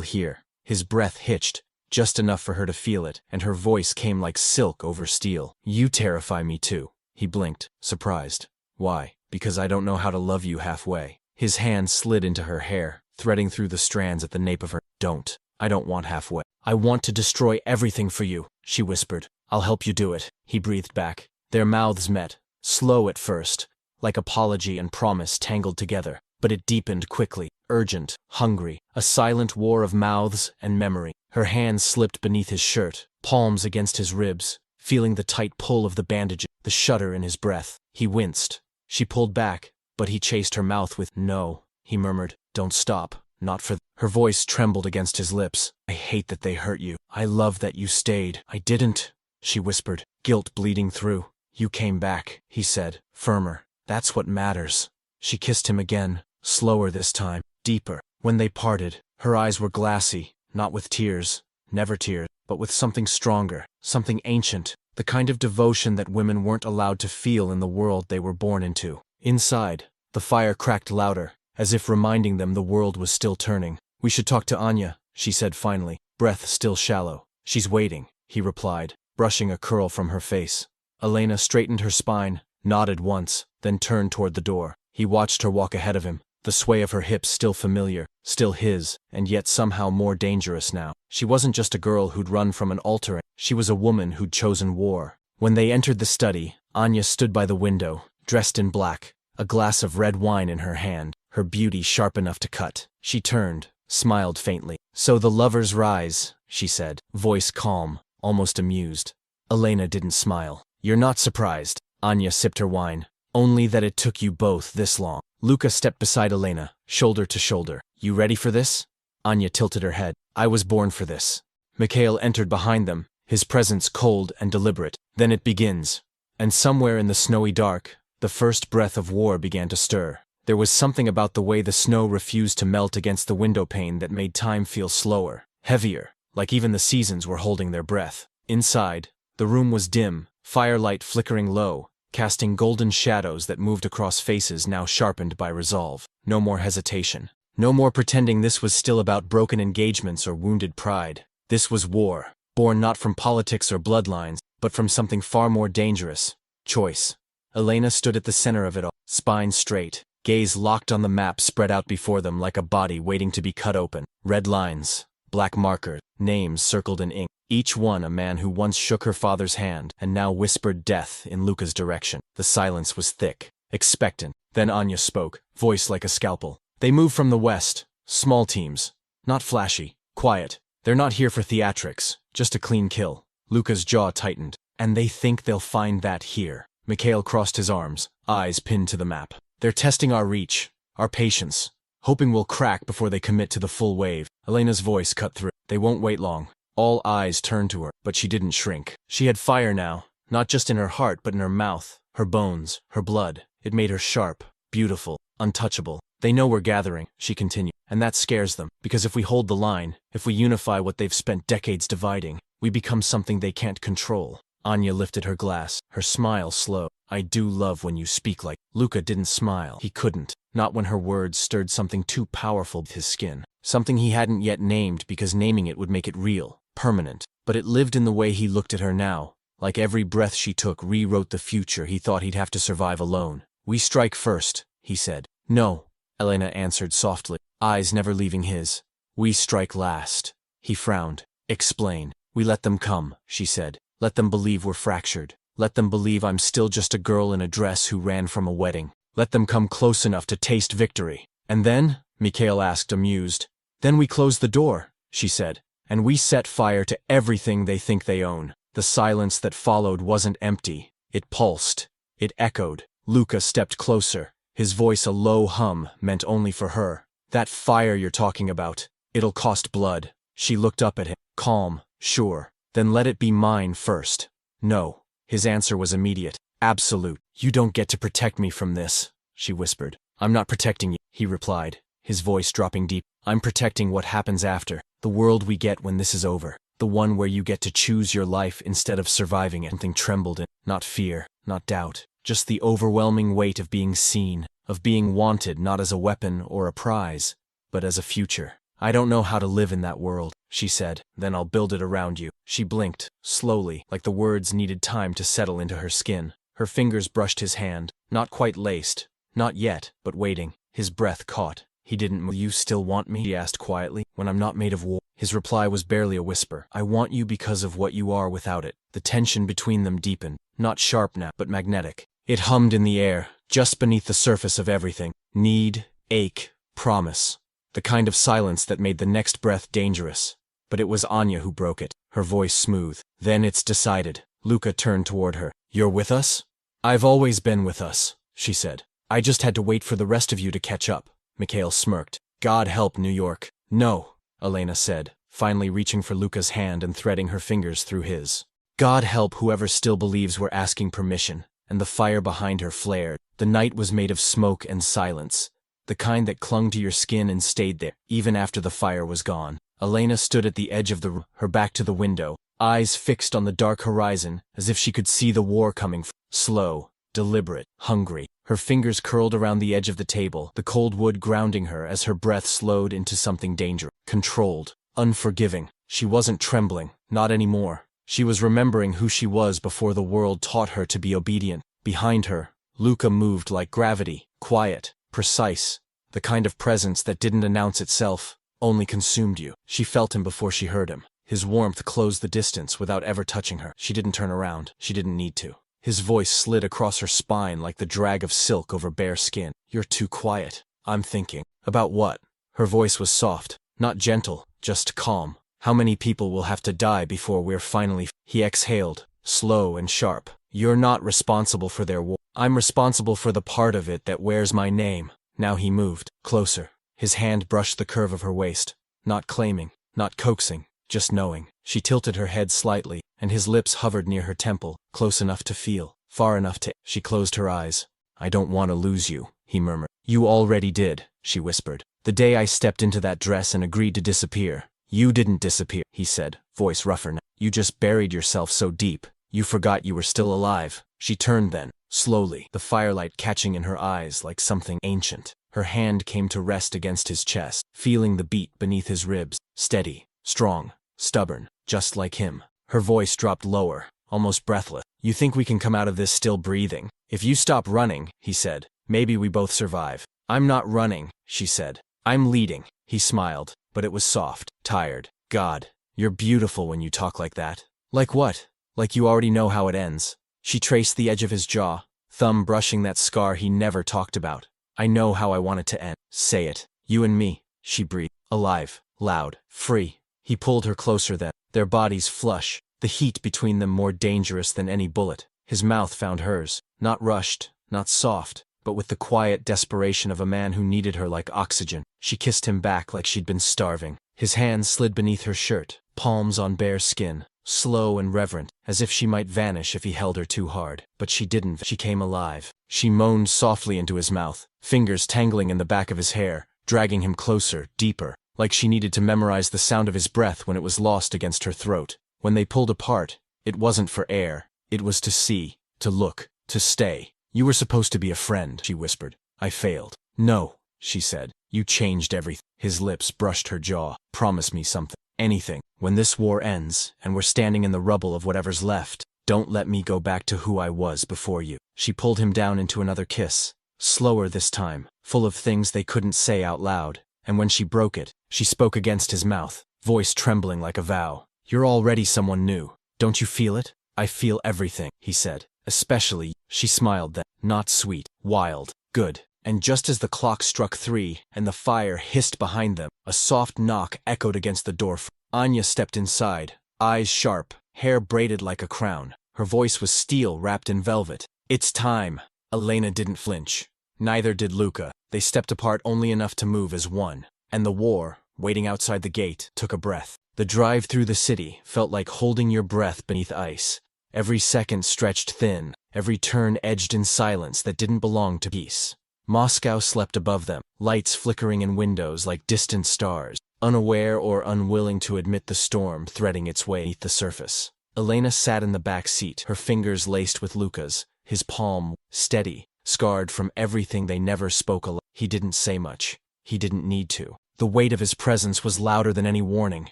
here. His breath hitched, just enough for her to feel it, and her voice came like silk over steel. You terrify me too. He blinked, surprised. Why? Because I don't know how to love you halfway. His hand slid into her hair, threading through the strands at the nape of her. Don't. I don't want halfway. I want to destroy everything for you, she whispered. I'll help you do it, he breathed back. Their mouths met, slow at first, like apology and promise tangled together, but it deepened quickly, urgent, hungry, a silent war of mouths and memory. Her hands slipped beneath his shirt, palms against his ribs, feeling the tight pull of the bandages, the shudder in his breath. He winced. She pulled back, but he chased her mouth with, "No," he murmured, "don't stop, not for." Her voice trembled against his lips. "I hate that they hurt you. I love that you stayed." "I didn't," she whispered, guilt bleeding through. "You came back," he said, firmer. "That's what matters." She kissed him again, slower this time, deeper. When they parted, her eyes were glassy, not with tears, never tears, but with something stronger, something ancient, the kind of devotion that women weren't allowed to feel in the world they were born into. Inside, the fire cracked louder, as if reminding them the world was still turning. "We should talk to Anya," she said finally, breath still shallow. "She's waiting," he replied, brushing a curl from her face. Elena straightened her spine, nodded once, then turned toward the door. He watched her walk ahead of him, the sway of her hips still familiar, still his, and yet somehow more dangerous now. She wasn't just a girl who'd run from an altar, she was a woman who'd chosen war. When they entered the study, Anya stood by the window, dressed in black, a glass of red wine in her hand, her beauty sharp enough to cut. She turned, smiled faintly. "So the lovers rise," she said, voice calm, almost amused. Elena didn't smile. "You're not surprised." Anya sipped her wine. "Only that it took you both this long." Luca stepped beside Elena, shoulder to shoulder. "You ready for this?" Anya tilted her head. "I was born for this." Mikhail entered behind them, his presence cold and deliberate. "Then it begins." And somewhere in the snowy dark, the first breath of war began to stir. There was something about the way the snow refused to melt against the window pane that made time feel slower, heavier, like even the seasons were holding their breath. Inside, the room was dim, firelight flickering low, casting golden shadows that moved across faces now sharpened by resolve. No more hesitation. No more pretending this was still about broken engagements or wounded pride. This was war, born not from politics or bloodlines, but from something far more dangerous: choice. Elena stood at the center of it all, spine straight, gaze locked on the map spread out before them like a body waiting to be cut open. Red lines, black markers, names circled in ink, each one a man who once shook her father's hand and now whispered death in Luca's direction. The silence was thick, expectant. Then Anya spoke, voice like a scalpel. "They move from the west, small teams, not flashy, quiet. They're not here for theatrics, just a clean kill." Luca's jaw tightened. "And they think they'll find that here." Mikhail crossed his arms, eyes pinned to the map. "They're testing our reach, our patience, hoping we'll crack before they commit to the full wave." Elena's voice cut through. "They won't wait long." All eyes turned to her, but she didn't shrink. She had fire now, not just in her heart but in her mouth, her bones, her blood. It made her sharp, beautiful, untouchable. "They know we're gathering," she continued, "and that scares them, because if we hold the line, if we unify what they've spent decades dividing, we become something they can't control." Anya lifted her glass, her smile slow. "I do love when you speak like." Luca didn't smile. He couldn't. Not when her words stirred something too powerful with his skin. Something he hadn't yet named because naming it would make it real, permanent. But it lived in the way he looked at her now. Like every breath she took rewrote the future he thought he'd have to survive alone. "We strike first," he said. "No," Elena answered softly, eyes never leaving his. "We strike last." He frowned. "Explain." "We let them come," she said. "Let them believe we're fractured. Let them believe I'm still just a girl in a dress who ran from a wedding. Let them come close enough to taste victory." "And then?" Mikhail asked, amused. "Then we close the door," she said, "and we set fire to everything they think they own." The silence that followed wasn't empty. It pulsed. It echoed. Luca stepped closer, his voice a low hum meant only for her. "That fire you're talking about, it'll cost blood." She looked up at him, calm, sure. "Then let it be mine first." "No." His answer was immediate, absolute. "You don't get to protect me from this," she whispered. "I'm not protecting you," he replied, his voice dropping deep. "I'm protecting what happens after, the world we get when this is over, the one where you get to choose your life instead of surviving it." Something trembled in, not fear, not doubt, just the overwhelming weight of being seen, of being wanted not as a weapon or a prize, but as a future. "I don't know how to live in that world," she said. "Then I'll build it around you." She blinked, slowly, like the words needed time to settle into her skin. Her fingers brushed his hand, not quite laced, not yet, but waiting. His breath caught. He didn't move. "You still want me?" he asked quietly, "when I'm not made of war?" His reply was barely a whisper. "I want you because of what you are without it." The tension between them deepened, not sharp now, but magnetic. It hummed in the air, just beneath the surface of everything. Need, ache, promise. the kind of silence that made the next breath dangerous. But it was Anya who broke it, her voice smooth. Then it's decided. Luca turned toward her. You're with us? I've always been with us, she said. I just had to wait for the rest of you to catch up. Mikhail smirked. God help New York. No, Elena said, finally reaching for Luca's hand and threading her fingers through his. God help whoever still believes we're asking permission. And the fire behind her flared. The night was made of smoke and silence, the kind that clung to your skin and stayed there, even after the fire was gone. Elena stood at the edge of the room, her back to the window, eyes fixed on the dark horizon, as if she could see the war coming. Slow, deliberate, hungry. Her fingers curled around the edge of the table, the cold wood grounding her as her breath slowed into something dangerous. Controlled, unforgiving. She wasn't trembling, not anymore. She was remembering who she was before the world taught her to be obedient. Behind her, Luca moved like gravity, quiet, precise, the kind of presence that didn't announce itself, only consumed you. She felt him before she heard him. His warmth closed the distance without ever touching her. She didn't turn around. She didn't need to. His voice slid across her spine like the drag of silk over bare skin. You're too quiet. I'm thinking. About what? Her voice was soft, not gentle, just calm. How many people will have to die before we're finally... He exhaled, slow and sharp. You're not responsible for their war. I'm responsible for the part of it that wears my name. Now he moved, closer. His hand brushed the curve of her waist. Not claiming, not coaxing, just knowing. She tilted her head slightly, and his lips hovered near her temple, close enough to feel, far enough to... She closed her eyes. I don't want to lose you, he murmured. You already did, she whispered. The day I stepped into that dress and agreed to disappear. You didn't disappear, he said, voice rougher now. You just buried yourself so deep. You forgot you were still alive. She turned then, slowly, the firelight catching in her eyes like something ancient. Her hand came to rest against his chest, feeling the beat beneath his ribs. Steady, strong, stubborn, just like him. Her voice dropped lower, almost breathless. You think we can come out of this still breathing? If you stop running, he said, maybe we both survive. I'm not running, she said. I'm leading. He smiled, but it was soft, tired. God, you're beautiful when you talk like that. Like what? Like you already know how it ends. She traced the edge of his jaw, thumb brushing that scar he never talked about. I know how I want it to end. Say it. You and me, she breathed. Alive, loud, free. He pulled her closer then, their bodies flush, the heat between them more dangerous than any bullet. His mouth found hers, not rushed, not soft, but with the quiet desperation of a man who needed her like oxygen. She kissed him back like she'd been starving. His hands slid beneath her shirt, palms on bare skin, slow and reverent, as if she might vanish if he held her too hard. But she didn't. She came alive. She moaned softly into his mouth, fingers tangling in the back of his hair, dragging him closer, deeper, like she needed to memorize the sound of his breath when it was lost against her throat. When they pulled apart, it wasn't for air. It was to see, to look, to stay. You were supposed to be a friend, she whispered. I failed. No, she said. You changed everything. His lips brushed her jaw. Promise me something. Anything. When this war ends, and we're standing in the rubble of whatever's left, don't let me go back to who I was before you. She pulled him down into another kiss. Slower this time, full of things they couldn't say out loud. And when she broke it, she spoke against his mouth, voice trembling like a vow. You're already someone new. Don't you feel it? I feel everything, he said. Especially, she smiled then. Not sweet, wild, good. And just as the clock struck 3 and the fire hissed behind them, a soft knock echoed against the door. Anya stepped inside, eyes sharp, hair braided like a crown. Her voice was steel wrapped in velvet. It's time. Elena didn't flinch. Neither did Luca. They stepped apart only enough to move as one. And the war, waiting outside the gate, took a breath. The drive through the city felt like holding your breath beneath ice. Every second stretched thin, every turn edged in silence that didn't belong to peace. Moscow slept above them, lights flickering in windows like distant stars, unaware or unwilling to admit the storm threading its way beneath the surface. Elena sat in the back seat, her fingers laced with Luca's, his palm steady, scarred from everything they never spoke aloud. He didn't say much. He didn't need to. The weight of his presence was louder than any warning,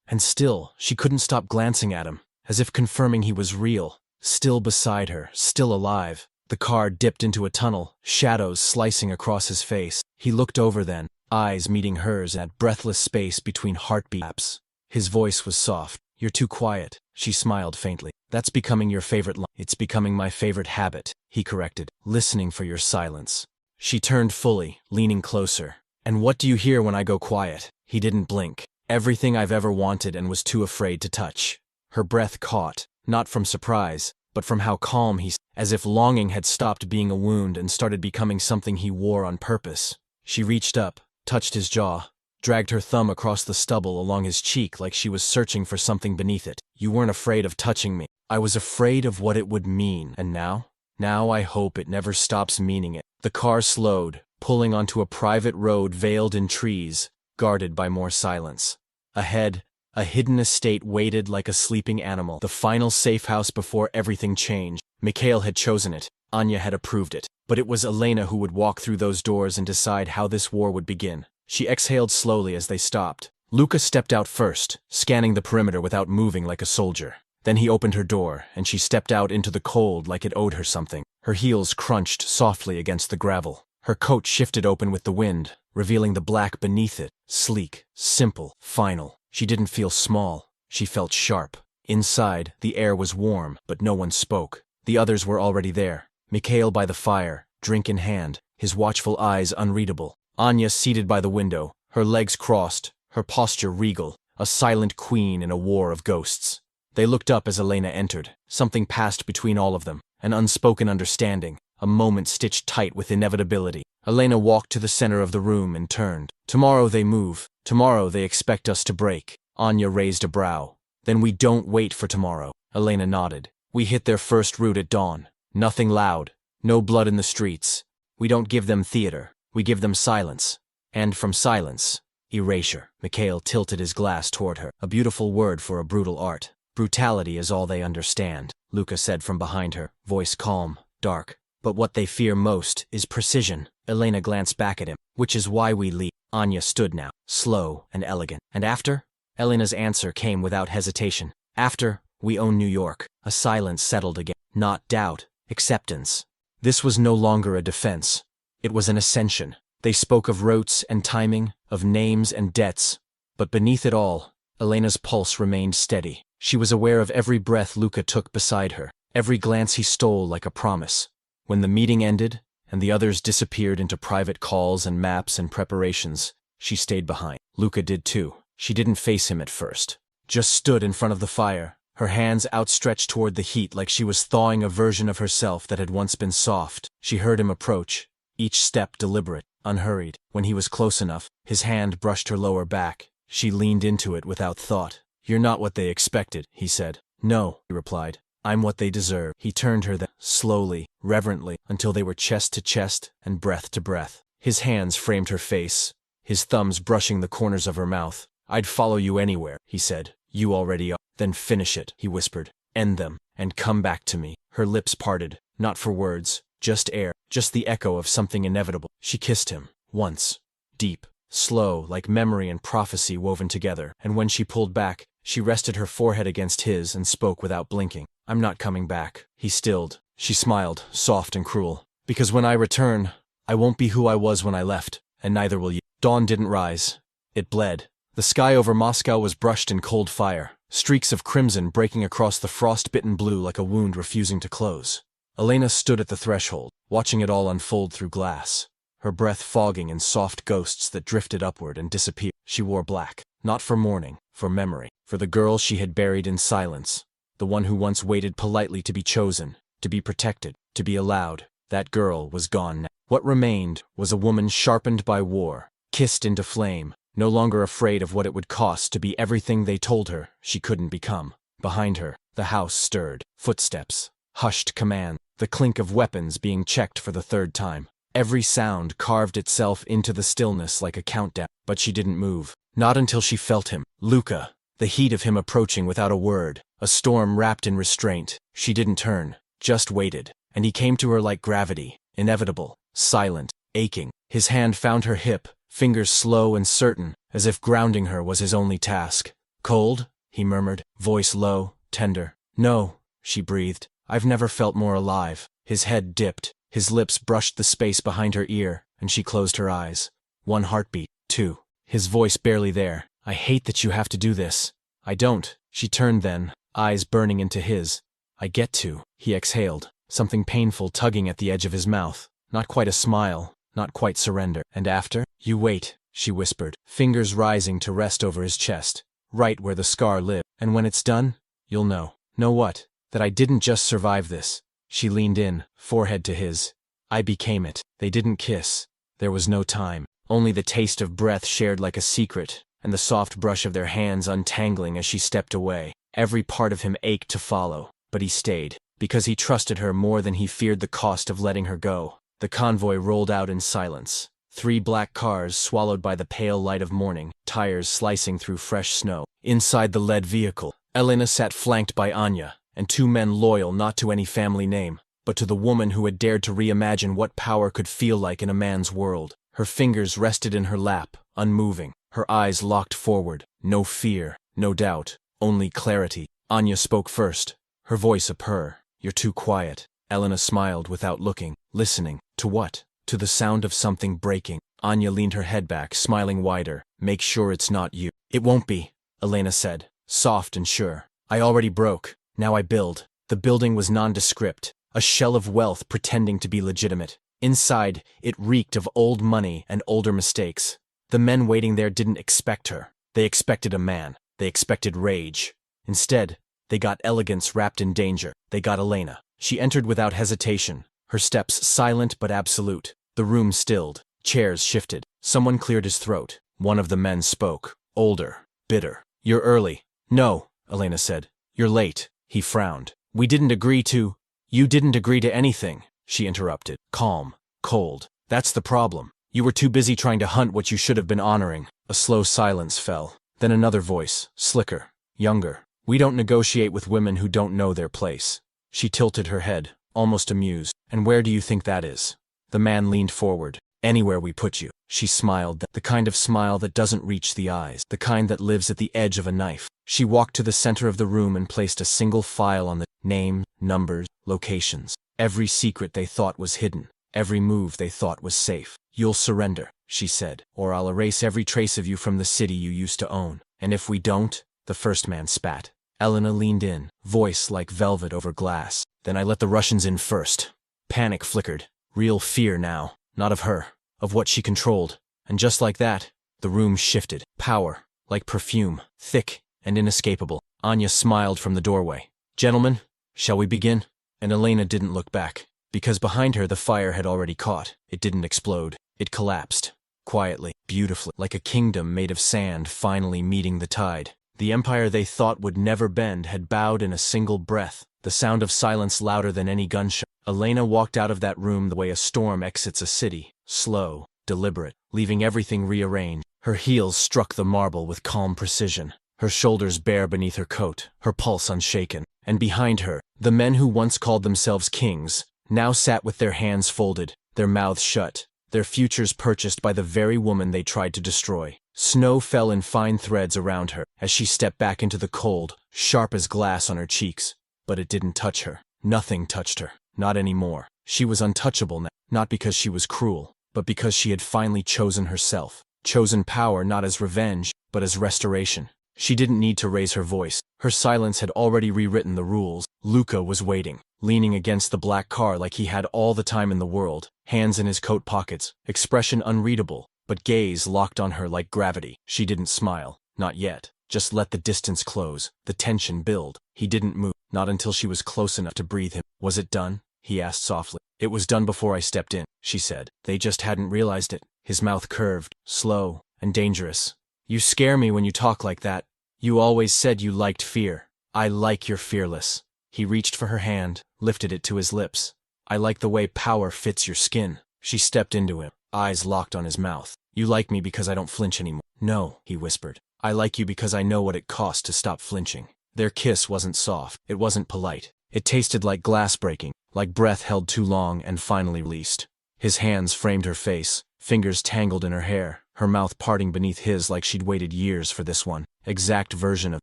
and still, she couldn't stop glancing at him, as if confirming he was real, still beside her, still alive. The car dipped into a tunnel, shadows slicing across his face. He looked over then, eyes meeting hers in that breathless space between heartbeats. His voice was soft. You're too quiet, she smiled faintly. That's becoming your favorite line. It's becoming my favorite habit, he corrected, listening for your silence. She turned fully, leaning closer. And what do you hear when I go quiet? He didn't blink. Everything I've ever wanted and was too afraid to touch. Her breath caught, not from surprise, but from how calm as if longing had stopped being a wound and started becoming something he wore on purpose. She reached up, touched his jaw, dragged her thumb across the stubble along his cheek like she was searching for something beneath it. You weren't afraid of touching me. I was afraid of what it would mean. And now? Now I hope it never stops meaning it. The car slowed, pulling onto a private road veiled in trees, guarded by more silence. Ahead, a hidden estate waited like a sleeping animal, the final safe house before everything changed. Mikhail had chosen it, Anya had approved it, but it was Elena who would walk through those doors and decide how this war would begin. She exhaled slowly as they stopped. Luka stepped out first, scanning the perimeter without moving like a soldier. Then he opened her door, and she stepped out into the cold like it owed her something. Her heels crunched softly against the gravel. Her coat shifted open with the wind, revealing the black beneath it, sleek, simple, final. She didn't feel small, she felt sharp. Inside, the air was warm, but no one spoke. The others were already there. Mikhail by the fire, drink in hand, his watchful eyes unreadable. Anya seated by the window, her legs crossed, her posture regal, a silent queen in a war of ghosts. They looked up as Elena entered. Something passed between all of them, an unspoken understanding, a moment stitched tight with inevitability. Elena walked to the center of the room and turned. Tomorrow they move. Tomorrow they expect us to break. Anya raised a brow. Then we don't wait for tomorrow. Elena nodded. We hit their first route at dawn. Nothing loud. No blood in the streets. We don't give them theater. We give them silence. And from silence, erasure. Mikhail tilted his glass toward her. A beautiful word for a brutal art. Brutality is all they understand, Luka said from behind her, voice calm, dark. But what they fear most is precision. Elena glanced back at him. Which is why we leave. Anya stood now, slow and elegant. And after? Elena's answer came without hesitation. After, we own New York. A silence settled again. Not doubt, acceptance. This was no longer a defense. It was an ascension. They spoke of routes and timing, of names and debts. But beneath it all, Elena's pulse remained steady. She was aware of every breath Luka took beside her, every glance he stole like a promise. When the meeting ended, and the others disappeared into private calls and maps and preparations, she stayed behind. Luka did too. She didn't face him at first. Just stood in front of the fire, her hands outstretched toward the heat like she was thawing a version of herself that had once been soft. She heard him approach, each step deliberate, unhurried. When he was close enough, his hand brushed her lower back. She leaned into it without thought. You're not what they expected, he said. No, he replied. I'm what they deserve. He turned her then, slowly, reverently, until they were chest to chest and breath to breath. His hands framed her face, his thumbs brushing the corners of her mouth. I'd follow you anywhere, he said. You already are. Then finish it, he whispered. End them, and come back to me. Her lips parted, not for words, just air, just the echo of something inevitable. She kissed him, once, deep, slow, like memory and prophecy woven together, and when she pulled back, she rested her forehead against his and spoke without blinking. I'm not coming back. He stilled. She smiled, soft and cruel. Because when I return, I won't be who I was when I left, and neither will you. Dawn didn't rise. It bled. The sky over Moscow was brushed in cold fire, streaks of crimson breaking across the frost-bitten blue like a wound refusing to close. Elena stood at the threshold, watching it all unfold through glass, her breath fogging in soft ghosts that drifted upward and disappeared. She wore black, not for mourning, for memory, for the girl she had buried in silence, the one who once waited politely to be chosen, to be protected, to be allowed. That girl was gone now. What remained was a woman sharpened by war, kissed into flame, no longer afraid of what it would cost to be everything they told her she couldn't become. Behind her, the house stirred, footsteps, hushed command, the clink of weapons being checked for the third time. Every sound carved itself into the stillness like a countdown, but she didn't move. Not until she felt him, Luka, the heat of him approaching without a word, a storm wrapped in restraint. She didn't turn, just waited, and he came to her like gravity, inevitable, silent, aching. His hand found her hip, fingers slow and certain, as if grounding her was his only task. Cold? He murmured, voice low, tender. No, she breathed. I've never felt more alive. His head dipped, his lips brushed the space behind her ear, and she closed her eyes. One heartbeat, two. His voice barely there. I hate that you have to do this. I don't. She turned then, eyes burning into his. I get to. He exhaled, something painful tugging at the edge of his mouth. Not quite a smile, not quite surrender. And after? You wait, she whispered, fingers rising to rest over his chest, right where the scar lived. And when it's done, you'll know. Know what? That I didn't just survive this. She leaned in, forehead to his. I became it. They didn't kiss. There was no time. Only the taste of breath shared like a secret, and the soft brush of their hands untangling as she stepped away. Every part of him ached to follow, but he stayed, because he trusted her more than he feared the cost of letting her go. The convoy rolled out in silence. 3 black cars swallowed by the pale light of morning, tires slicing through fresh snow. Inside the lead vehicle, Elena sat flanked by Anya, and 2 men loyal not to any family name, but to the woman who had dared to reimagine what power could feel like in a man's world. Her fingers rested in her lap, unmoving, her eyes locked forward. No fear, no doubt, only clarity. Anya spoke first, her voice a purr. You're too quiet. Elena smiled without looking, listening. To what? To the sound of something breaking. Anya leaned her head back, smiling wider. Make sure it's not you. It won't be, Elena said, soft and sure. I already broke. Now I build. The building was nondescript, a shell of wealth pretending to be legitimate. Inside, it reeked of old money and older mistakes. The men waiting there didn't expect her. They expected a man. They expected rage. Instead, they got elegance wrapped in danger. They got Elena. She entered without hesitation, her steps silent but absolute. The room stilled. Chairs shifted. Someone cleared his throat. One of the men spoke, older, bitter. You're early. No, Elena said. You're late. He frowned. We didn't agree to… You didn't agree to anything, she interrupted. Calm, cold. That's the problem. You were too busy trying to hunt what you should have been honoring. A slow silence fell. Then another voice, slicker, younger. We don't negotiate with women who don't know their place. She tilted her head, almost amused. And where do you think that is? The man leaned forward. Anywhere we put you. She smiled, the kind of smile that doesn't reach the eyes, the kind that lives at the edge of a knife. She walked to the center of the room and placed a single file on the names, numbers, locations. Every secret they thought was hidden, every move they thought was safe. You'll surrender, she said, or I'll erase every trace of you from the city you used to own. And if we don't, the first man spat. Elena leaned in, voice like velvet over glass. Then I let the Russians in first. Panic flickered. Real fear now, not of her, of what she controlled. And just like that, the room shifted. Power, like perfume, thick and inescapable. Anya smiled from the doorway. Gentlemen, shall we begin? And Elena didn't look back, because behind her the fire had already caught. It didn't explode. It collapsed. Quietly, beautifully, like a kingdom made of sand finally meeting the tide. The empire they thought would never bend had bowed in a single breath, the sound of silence louder than any gunshot. Elena walked out of that room the way a storm exits a city, slow, deliberate, leaving everything rearranged. Her heels struck the marble with calm precision, her shoulders bare beneath her coat, her pulse unshaken. And behind her, the men who once called themselves kings, now sat with their hands folded, their mouths shut, their futures purchased by the very woman they tried to destroy. Snow fell in fine threads around her as she stepped back into the cold, sharp as glass on her cheeks. But it didn't touch her. Nothing touched her. Not anymore. She was untouchable now, not because she was cruel, but because she had finally chosen herself. Chosen power not as revenge, but as restoration. She didn't need to raise her voice. Her silence had already rewritten the rules. Luca was waiting, leaning against the black car like he had all the time in the world, hands in his coat pockets, expression unreadable, but gaze locked on her like gravity. She didn't smile. Not yet. Just let the distance close, the tension build. He didn't move, not until she was close enough to breathe him. Was it done? He asked softly. It was done before I stepped in, she said. They just hadn't realized it. His mouth curved, slow and dangerous. You scare me when you talk like that. You always said you liked fear. I like you're fearless. He reached for her hand, lifted it to his lips. I like the way power fits your skin. She stepped into him, eyes locked on his mouth. You like me because I don't flinch anymore. No, he whispered. I like you because I know what it costs to stop flinching. Their kiss wasn't soft. It wasn't polite. It tasted like glass breaking, like breath held too long and finally released. His hands framed her face, fingers tangled in her hair, her mouth parting beneath his like she'd waited years for this one. Exact version of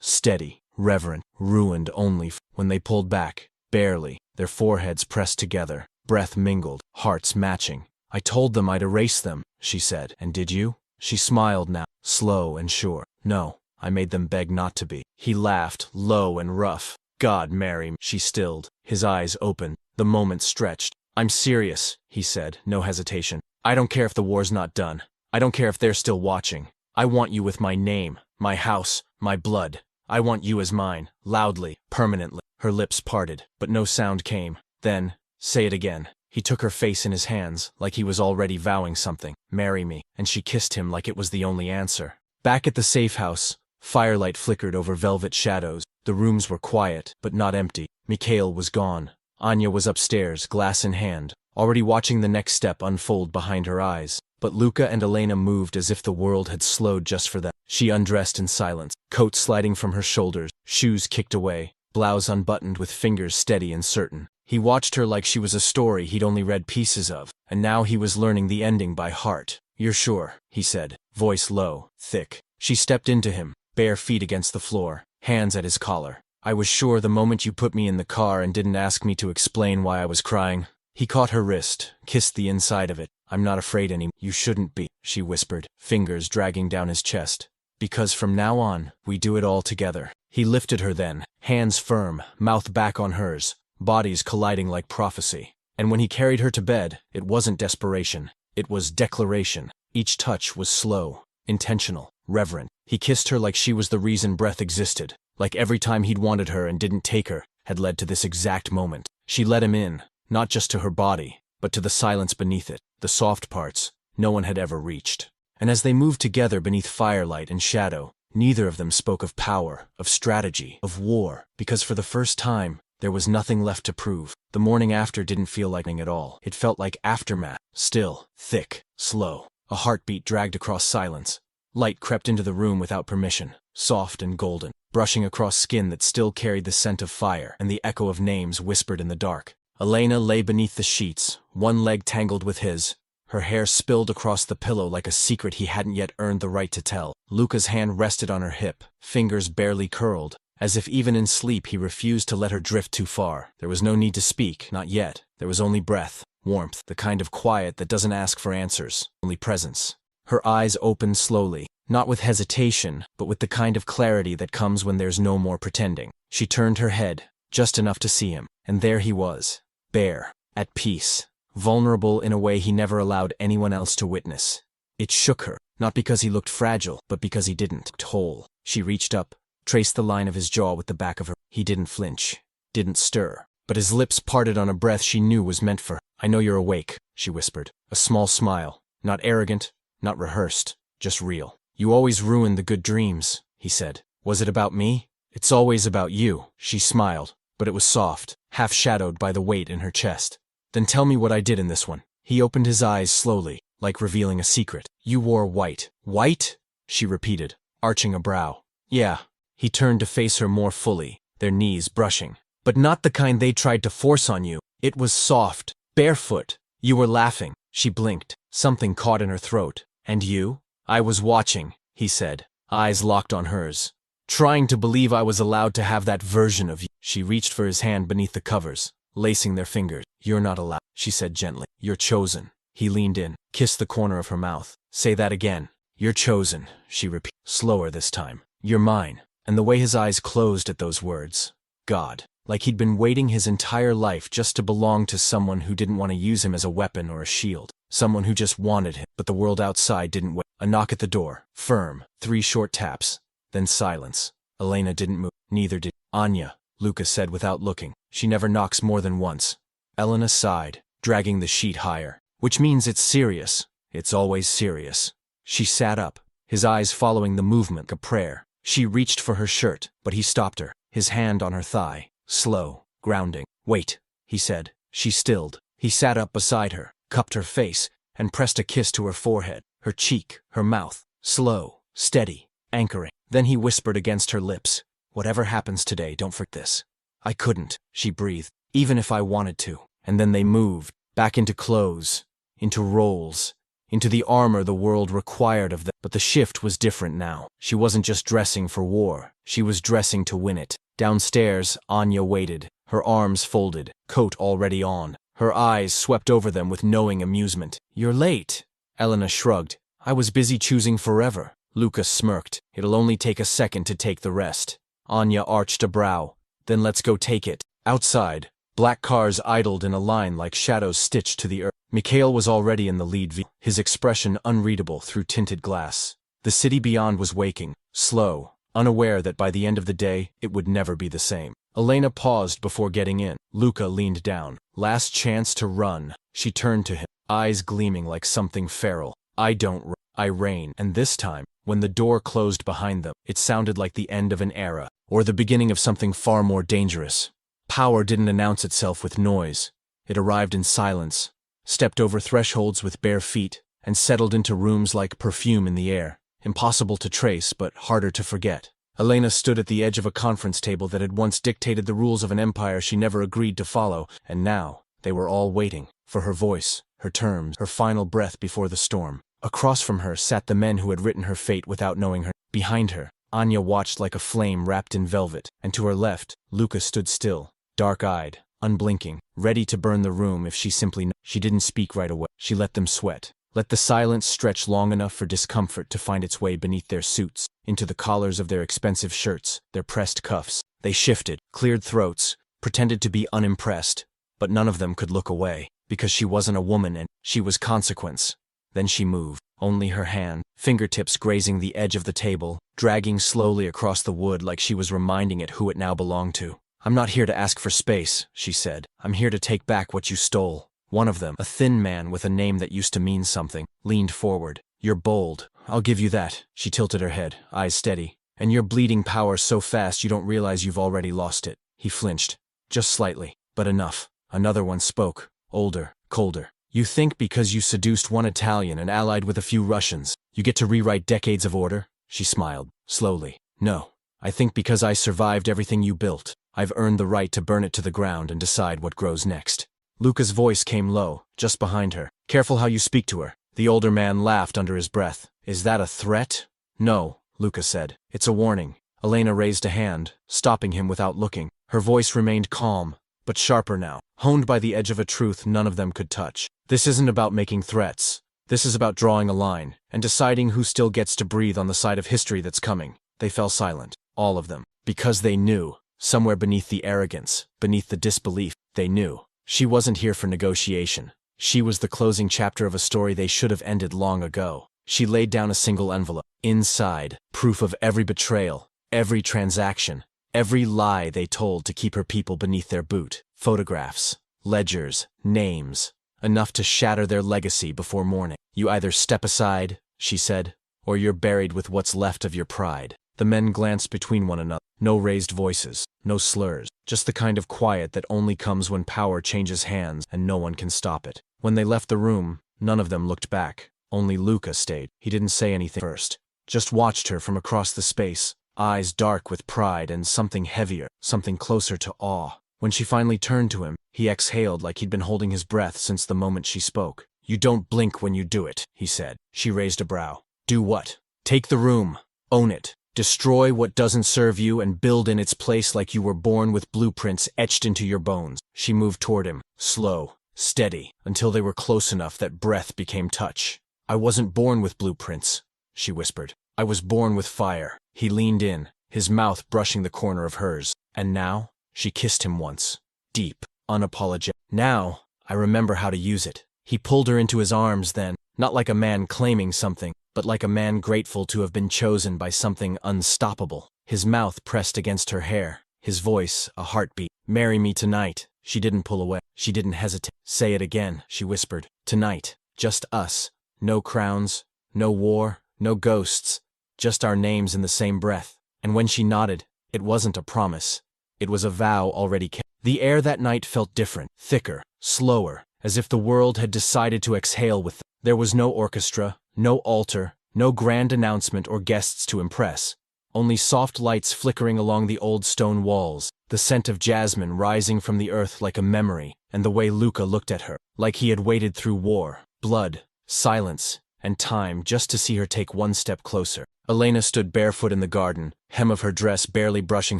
steady, reverent, ruined only when they pulled back, barely, their foreheads pressed together, breath mingled, hearts matching. I told them I'd erase them, she said. And did you? She smiled now, slow and sure. No, I made them beg not to be. He laughed, low and rough. God, Mary, she stilled, his eyes open, the moment stretched. I'm serious, he said, no hesitation. I don't care if the war's not done. I don't care if they're still watching. I want you with my name, my house, my blood. I want you as mine, loudly, permanently. Her lips parted, but no sound came. Then, say it again. He took her face in his hands, like he was already vowing something. Marry me. And she kissed him like it was the only answer. Back at the safe house, firelight flickered over velvet shadows. The rooms were quiet, but not empty. Mikhail was gone. Anya was upstairs, glass in hand, already watching the next step unfold behind her eyes. But Luka and Elena moved as if the world had slowed just for them. She undressed in silence, coat sliding from her shoulders, shoes kicked away, blouse unbuttoned with fingers steady and certain. He watched her like she was a story he'd only read pieces of, and now he was learning the ending by heart. You're sure, he said, voice low, thick. She stepped into him, bare feet against the floor, hands at his collar. I was sure the moment you put me in the car and didn't ask me to explain why I was crying. He caught her wrist, kissed the inside of it. I'm not afraid anymore. You shouldn't be, she whispered, fingers dragging down his chest. Because from now on, we do it all together. He lifted her then, hands firm, mouth back on hers, bodies colliding like prophecy. And when he carried her to bed, it wasn't desperation. It was declaration. Each touch was slow, intentional, reverent. He kissed her like she was the reason breath existed, like every time he'd wanted her and didn't take her had led to this exact moment. She let him in, not just to her body, but to the silence beneath it, the soft parts no one had ever reached. And as they moved together beneath firelight and shadow, neither of them spoke of power, of strategy, of war, because for the first time, there was nothing left to prove. The morning after didn't feel like anything at all. It felt like aftermath, still, thick, slow. A heartbeat dragged across silence. Light crept into the room without permission, soft and golden, brushing across skin that still carried the scent of fire and the echo of names whispered in the dark. Elena lay beneath the sheets, one leg tangled with his. Her hair spilled across the pillow like a secret he hadn't yet earned the right to tell. Luka's hand rested on her hip, fingers barely curled, as if even in sleep he refused to let her drift too far. There was no need to speak, not yet. There was only breath, warmth, the kind of quiet that doesn't ask for answers, only presence. Her eyes opened slowly, not with hesitation, but with the kind of clarity that comes when there's no more pretending. She turned her head, just enough to see him, and there he was, bare, at peace, vulnerable in a way he never allowed anyone else to witness. It shook her, not because he looked fragile, but because he didn't. Whole. She reached up, traced the line of his jaw with the back of her. He didn't flinch, didn't stir, but his lips parted on a breath she knew was meant for her. I know you're awake, she whispered, a small smile, not arrogant, not rehearsed, just real. You always ruin the good dreams, he said. Was it about me? It's always about you, she smiled, but it was soft, half-shadowed by the weight in her chest. Then tell me what I did in this one. He opened his eyes slowly, like revealing a secret. You wore white. White? She repeated, arching a brow. Yeah. He turned to face her more fully, their knees brushing. But not the kind they tried to force on you. It was soft, barefoot. You were laughing. She blinked. Something caught in her throat. And you? I was watching, he said, eyes locked on hers. Trying to believe I was allowed to have that version of you. She reached for his hand beneath the covers, lacing their fingers. You're not allowed, she said gently. You're chosen. He leaned in, kissed the corner of her mouth. Say that again. You're chosen, she repeated, slower this time. You're mine. And the way his eyes closed at those words. God. Like he'd been waiting his entire life just to belong to someone who didn't want to use him as a weapon or a shield. Someone who just wanted him, but the world outside didn't wait. A knock at the door, firm, 3 short taps, then silence. Elena didn't move, neither did Anya, Luka said without looking. She never knocks more than once. Elena sighed, dragging the sheet higher. Which means it's serious. It's always serious. She sat up, his eyes following the movement like a prayer. She reached for her shirt, but he stopped her, his hand on her thigh, slow, grounding. Wait, he said. She stilled. He sat up beside her, cupped her face, and pressed a kiss to her forehead, her cheek, her mouth, slow, steady, anchoring. Then he whispered against her lips, whatever happens today, don't forget this. I couldn't, she breathed, even if I wanted to. And then they moved, back into clothes, into roles, into the armor the world required of them. But the shift was different now. She wasn't just dressing for war, she was dressing to win it. Downstairs, Anya waited, her arms folded, coat already on. Her eyes swept over them with knowing amusement. You're late. Elena shrugged. I was busy choosing forever. Lucas smirked. It'll only take a second to take the rest. Anya arched a brow. Then let's go take it. Outside, black cars idled in a line like shadows stitched to the earth. Mikhail was already in the lead, his expression unreadable through tinted glass. The city beyond was waking, slow, unaware that by the end of the day it would never be the same. Elena paused before getting in. Luka leaned down. Last chance to run. She turned to him, eyes gleaming like something feral. I don't run, I reign. And this time, when the door closed behind them, it sounded like the end of an era, or the beginning of something far more dangerous. Power didn't announce itself with noise. It arrived in silence, stepped over thresholds with bare feet, and settled into rooms like perfume in the air, impossible to trace but harder to forget. Elena stood at the edge of a conference table that had once dictated the rules of an empire she never agreed to follow, and now they were all waiting for her voice, her terms, her final breath before the storm. Across from her sat the men who had written her fate without knowing her. Behind her, Anya watched like a flame wrapped in velvet, and to her left, Luka stood still, dark-eyed, unblinking, ready to burn the room if she simply knew. She didn't speak right away. She let them sweat. Let the silence stretch long enough for discomfort to find its way beneath their suits, into the collars of their expensive shirts, their pressed cuffs. They shifted, cleared throats, pretended to be unimpressed, but none of them could look away, because she wasn't a woman and she was consequence. Then she moved, only her hand, fingertips grazing the edge of the table, dragging slowly across the wood like she was reminding it who it now belonged to. I'm not here to ask for space, she said. I'm here to take back what you stole. One of them, a thin man with a name that used to mean something, leaned forward. You're bold. I'll give you that. She tilted her head, eyes steady. And you're bleeding power so fast you don't realize you've already lost it. He flinched. Just slightly, but enough. Another one spoke, older, colder. You think because you seduced one Italian and allied with a few Russians, you get to rewrite decades of order? She smiled, slowly. No. I think because I survived everything you built, I've earned the right to burn it to the ground and decide what grows next. Luka's voice came low, just behind her. Careful how you speak to her. The older man laughed under his breath. Is that a threat? No, Luka said. It's a warning. Elena raised a hand, stopping him without looking. Her voice remained calm, but sharper now, honed by the edge of a truth none of them could touch. This isn't about making threats. This is about drawing a line, and deciding who still gets to breathe on the side of history that's coming. They fell silent, all of them, because they knew, somewhere beneath the arrogance, beneath the disbelief, they knew. She wasn't here for negotiation. She was the closing chapter of a story they should have ended long ago. She laid down a single envelope. Inside, proof of every betrayal, every transaction, every lie they told to keep her people beneath their boot. Photographs, ledgers, names, enough to shatter their legacy before morning. You either step aside, she said, or you're buried with what's left of your pride. The men glanced between one another. No raised voices, no slurs, just the kind of quiet that only comes when power changes hands and no one can stop it. When they left the room, none of them looked back. Only Luka stayed. He didn't say anything first, just watched her from across the space, eyes dark with pride and something heavier, something closer to awe. When she finally turned to him, he exhaled like he'd been holding his breath since the moment she spoke. You don't blink when you do it, he said. She raised a brow. Do what? Take the room. Own it. Destroy what doesn't serve you and build in its place like you were born with blueprints etched into your bones. She moved toward him, slow, steady, until they were close enough that breath became touch. I wasn't born with blueprints, she whispered. I was born with fire. He leaned in, his mouth brushing the corner of hers. And now, she kissed him once. Deep, unapologetic. Now, I remember how to use it. He pulled her into his arms then, not like a man claiming something, but like a man grateful to have been chosen by something unstoppable. His mouth pressed against her hair, his voice a heartbeat. Marry me tonight. She didn't pull away. She didn't hesitate. Say it again, she whispered. Tonight, just us. No crowns, no war, no ghosts, just our names in the same breath. And when she nodded, it wasn't a promise. It was a vow already kept. The air that night felt different, thicker, slower, as if the world had decided to exhale with them. There was no orchestra, no altar, no grand announcement or guests to impress. Only soft lights flickering along the old stone walls, the scent of jasmine rising from the earth like a memory, and the way Luka looked at her, like he had waited through war, blood, silence, and time just to see her take one step closer. Elena stood barefoot in the garden, hem of her dress barely brushing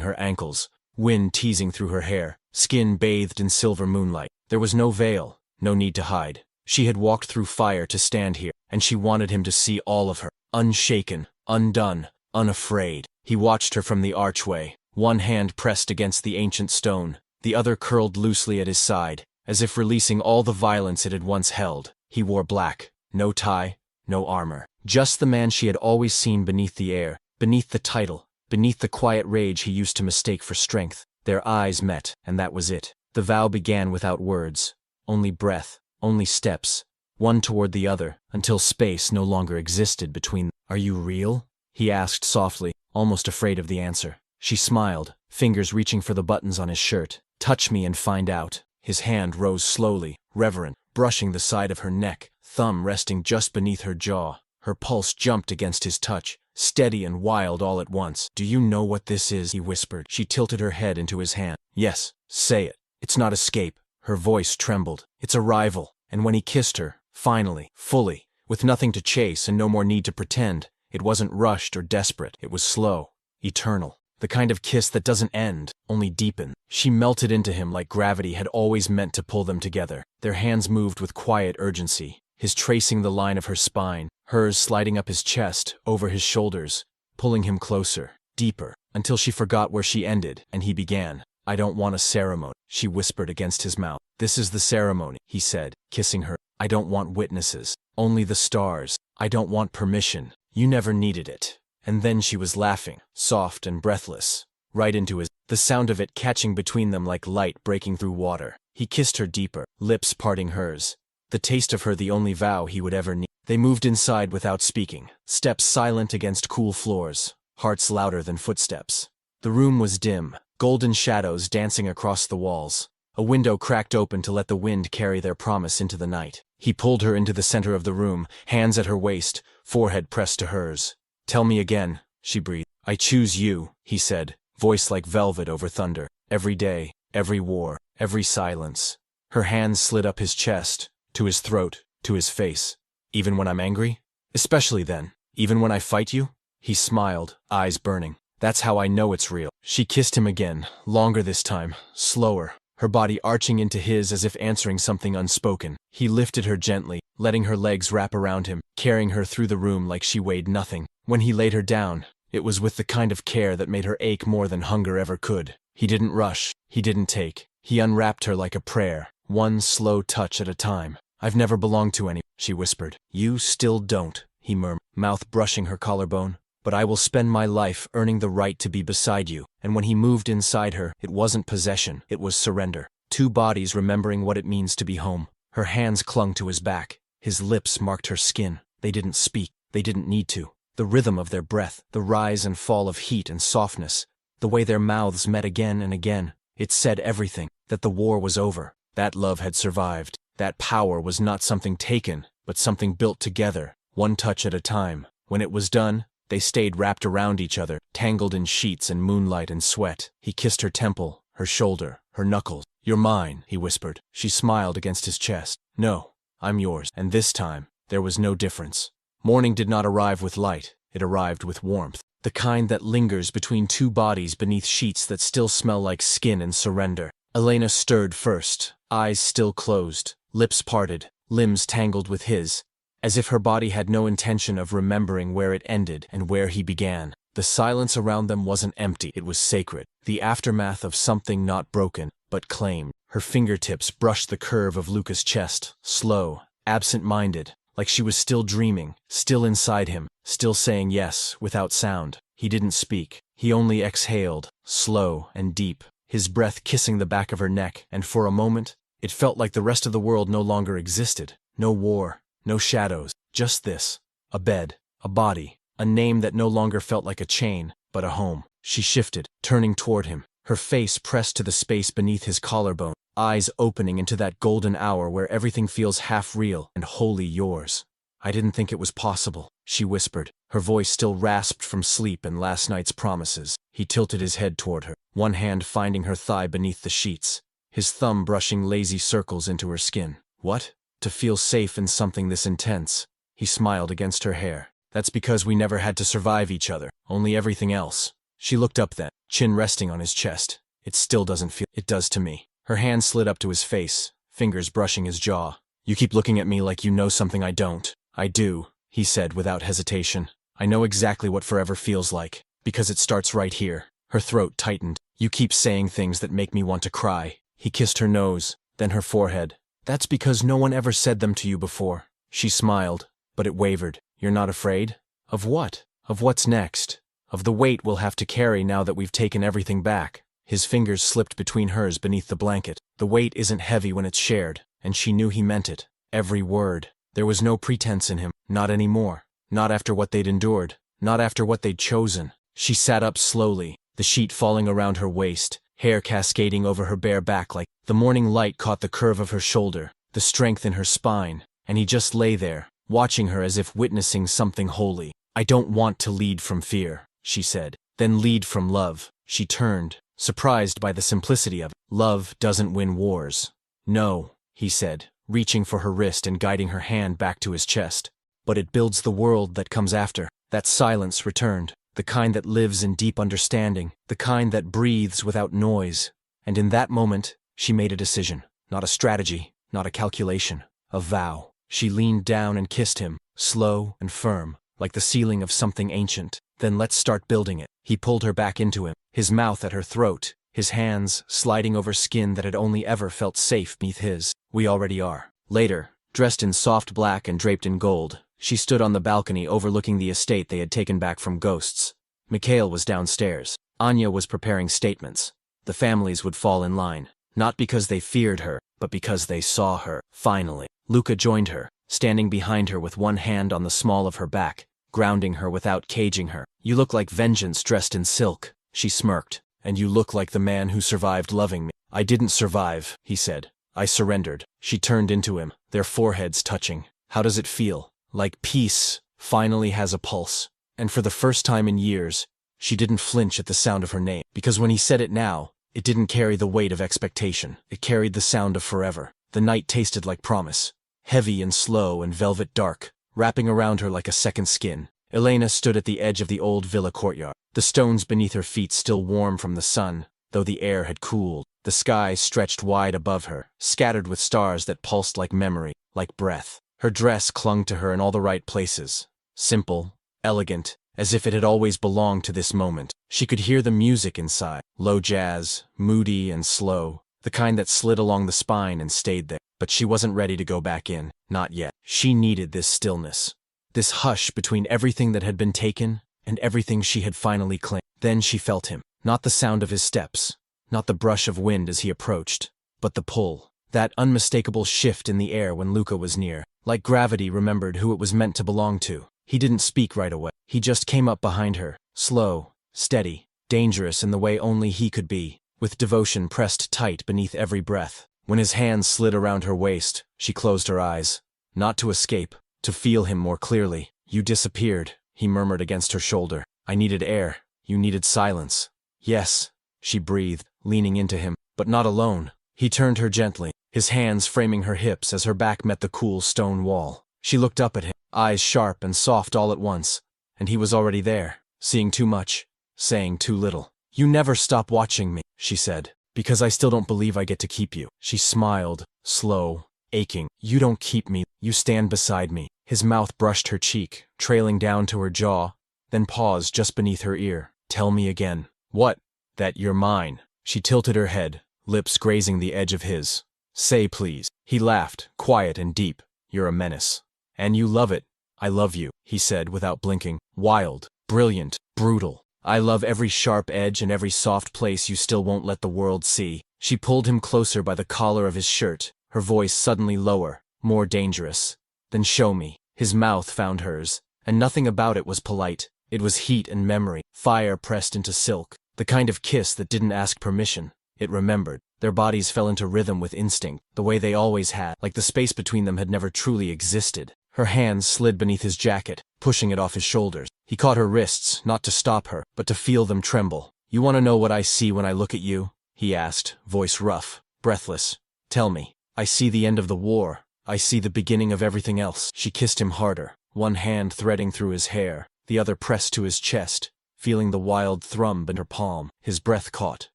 her ankles, wind teasing through her hair, skin bathed in silver moonlight. There was no veil, no need to hide. She had walked through fire to stand here, and she wanted him to see all of her, unshaken, undone, unafraid. He watched her from the archway, one hand pressed against the ancient stone, the other curled loosely at his side. as if releasing all the violence it had once held. He wore black, no tie, no armor. Just the man she had always seen beneath the air, beneath the title, beneath the quiet rage he used to mistake for strength. Their eyes met, and that was it. The vow began without words, only breath, only steps, one toward the other, until space no longer existed between them. "Are you real?" he asked softly, almost afraid of the answer. She smiled, fingers reaching for the buttons on his shirt. "Touch me and find out." His hand rose slowly, reverent, brushing the side of her neck, thumb resting just beneath her jaw. Her pulse jumped against his touch, steady and wild all at once. "Do you know what this is?" he whispered. She tilted her head into his hand. "Yes, say it. It's not escape." Her voice trembled. "It's arrival." And when he kissed her, finally, fully, with nothing to chase and no more need to pretend, it wasn't rushed or desperate. It was slow, eternal. The kind of kiss that doesn't end, only deepen. She melted into him like gravity had always meant to pull them together. Their hands moved with quiet urgency, his tracing the line of her spine, hers sliding up his chest, over his shoulders, pulling him closer, deeper, until she forgot where she ended, and he began. "I don't want a ceremony," she whispered against his mouth. "This is the ceremony," he said, kissing her. "I don't want witnesses, only the stars. I don't want permission. You never needed it." And then she was laughing, soft and breathless, right into his, the sound of it catching between them like light breaking through water. He kissed her deeper, lips parting hers, the taste of her the only vow he would ever need. They moved inside without speaking, steps silent against cool floors, hearts louder than footsteps. The room was dim, golden shadows dancing across the walls. A window cracked open to let the wind carry their promise into the night. He pulled her into the center of the room, hands at her waist, forehead pressed to hers. "Tell me again," she breathed. "I choose you," he said, voice like velvet over thunder. "Every day, every war, every silence." Her hands slid up his chest, to his throat, to his face. "Even when I'm angry? Especially then? Even when I fight you?" He smiled, eyes burning. "That's how I know it's real." She kissed him again, longer this time, slower, her body arching into his as if answering something unspoken. He lifted her gently, letting her legs wrap around him, carrying her through the room like she weighed nothing. When he laid her down, it was with the kind of care that made her ache more than hunger ever could. He didn't rush, he didn't take. He unwrapped her like a prayer, one slow touch at a time. "I've never belonged to any," she whispered. "You still don't," he murmured, mouth brushing her collarbone. "But I will spend my life earning the right to be beside you." And when he moved inside her, it wasn't possession, it was surrender. Two bodies remembering what it means to be home. Her hands clung to his back. His lips marked her skin. They didn't speak. They didn't need to. The rhythm of their breath, the rise and fall of heat and softness, the way their mouths met again and again, it said everything, that the war was over, that love had survived, that power was not something taken, but something built together, one touch at a time. When it was done, they stayed wrapped around each other, tangled in sheets and moonlight and sweat. He kissed her temple, her shoulder, her knuckles. "You're mine," he whispered. She smiled against his chest. "No, I'm yours." And this time, there was no difference. Morning did not arrive with light, it arrived with warmth. The kind that lingers between two bodies beneath sheets that still smell like skin and surrender. Elena stirred first, eyes still closed, lips parted, limbs tangled with his, as if her body had no intention of remembering where it ended and where he began. The silence around them wasn't empty, it was sacred, the aftermath of something not broken, but claimed. Her fingertips brushed the curve of Luca's chest, slow, absent-minded, like she was still dreaming, still inside him, still saying yes, without sound. He didn't speak. He only exhaled, slow and deep, his breath kissing the back of her neck, and for a moment, it felt like the rest of the world no longer existed. No war, no shadows, just this. A bed, a body, a name that no longer felt like a chain, but a home. She shifted, turning toward him, her face pressed to the space beneath his collarbone, eyes opening into that golden hour where everything feels half real and wholly yours. "I didn't think it was possible," she whispered, her voice still rasped from sleep and last night's promises. He tilted his head toward her, one hand finding her thigh beneath the sheets, his thumb brushing lazy circles into her skin. "What? To feel safe in something this intense?" He smiled against her hair. "That's because we never had to survive each other, only everything else." She looked up then, chin resting on his chest. "It still doesn't feel. It does to me." Her hand slid up to his face, fingers brushing his jaw. "You keep looking at me like you know something I don't." "I do," he said without hesitation. "I know exactly what forever feels like, because it starts right here." Her throat tightened. "You keep saying things that make me want to cry." He kissed her nose, then her forehead. That's because no one ever said them to you before. She smiled, but it wavered. You're not afraid? Of what? Of what's next? Of the weight we'll have to carry now that we've taken everything back. His fingers slipped between hers beneath the blanket. The weight isn't heavy when it's shared, and she knew he meant it. Every word. There was no pretense in him. Not anymore. Not after what they'd endured. Not after what they'd chosen. She sat up slowly, the sheet falling around her waist, hair cascading over her bare back like the morning light caught the curve of her shoulder, the strength in her spine, and he just lay there, watching her as if witnessing something holy. I don't want to lead from fear, she said. Then lead from love. She turned, surprised by the simplicity of it. Love doesn't win wars. No, he said, reaching for her wrist and guiding her hand back to his chest. But it builds the world that comes after. That silence returned, the kind that lives in deep understanding, the kind that breathes without noise. And in that moment, she made a decision. Not a strategy, not a calculation, a vow. She leaned down and kissed him, slow and firm, like the ceiling of something ancient. Then let's start building it. He pulled her back into him, his mouth at her throat, his hands sliding over skin that had only ever felt safe beneath his. We already are. Later, dressed in soft black and draped in gold, she stood on the balcony overlooking the estate they had taken back from ghosts. Mikhail was downstairs. Anya was preparing statements. The families would fall in line, not because they feared her, but because they saw her. Finally, Luka joined her, standing behind her with one hand on the small of her back, grounding her without caging her. You look like vengeance dressed in silk, she smirked. And you look like the man who survived loving me. I didn't survive, he said. I surrendered. She turned into him, their foreheads touching. How does it feel? Like peace finally has a pulse. And for the first time in years, she didn't flinch at the sound of her name. Because when he said it now, it didn't carry the weight of expectation. It carried the sound of forever. The night tasted like promise. Heavy and slow and velvet dark, wrapping around her like a second skin. Elena stood at the edge of the old villa courtyard, the stones beneath her feet still warm from the sun, though the air had cooled. The sky stretched wide above her, scattered with stars that pulsed like memory, like breath. Her dress clung to her in all the right places. Simple, elegant, as if it had always belonged to this moment. She could hear the music inside, low jazz, moody and slow, the kind that slid along the spine and stayed there. But she wasn't ready to go back in, not yet. She needed this stillness. This hush between everything that had been taken and everything she had finally claimed. Then she felt him, not the sound of his steps, not the brush of wind as he approached, but the pull, that unmistakable shift in the air when Luka was near. Like gravity remembered who it was meant to belong to. He didn't speak right away. He just came up behind her, slow, steady, dangerous in the way only he could be, with devotion pressed tight beneath every breath. When his hands slid around her waist, she closed her eyes, not to escape, to feel him more clearly. You disappeared, he murmured against her shoulder. I needed air. You needed silence. Yes, she breathed, leaning into him, but not alone. He turned her gently, his hands framing her hips as her back met the cool stone wall. She looked up at him, eyes sharp and soft all at once, and he was already there, seeing too much, saying too little. You never stop watching me, she said, because I still don't believe I get to keep you. She smiled, slow, aching. You don't keep me, you stand beside me. His mouth brushed her cheek, trailing down to her jaw, then paused just beneath her ear. Tell me again. What? That you're mine. She tilted her head, lips grazing the edge of his. Say please. He laughed, quiet and deep. You're a menace. And you love it. I love you, he said without blinking. Wild, brilliant, brutal. I love every sharp edge and every soft place you still won't let the world see. She pulled him closer by the collar of his shirt, her voice suddenly lower, more dangerous. Then show me. His mouth found hers, and nothing about it was polite. It was heat and memory, fire pressed into silk, the kind of kiss that didn't ask permission. It remembered. Their bodies fell into rhythm with instinct, the way they always had, like the space between them had never truly existed. Her hands slid beneath his jacket, pushing it off his shoulders. He caught her wrists, not to stop her, but to feel them tremble. You want to know what I see when I look at you? He asked, voice rough, breathless. Tell me. I see the end of the war. I see the beginning of everything else. She kissed him harder, one hand threading through his hair, the other pressed to his chest, feeling the wild thrum in her palm. His breath caught.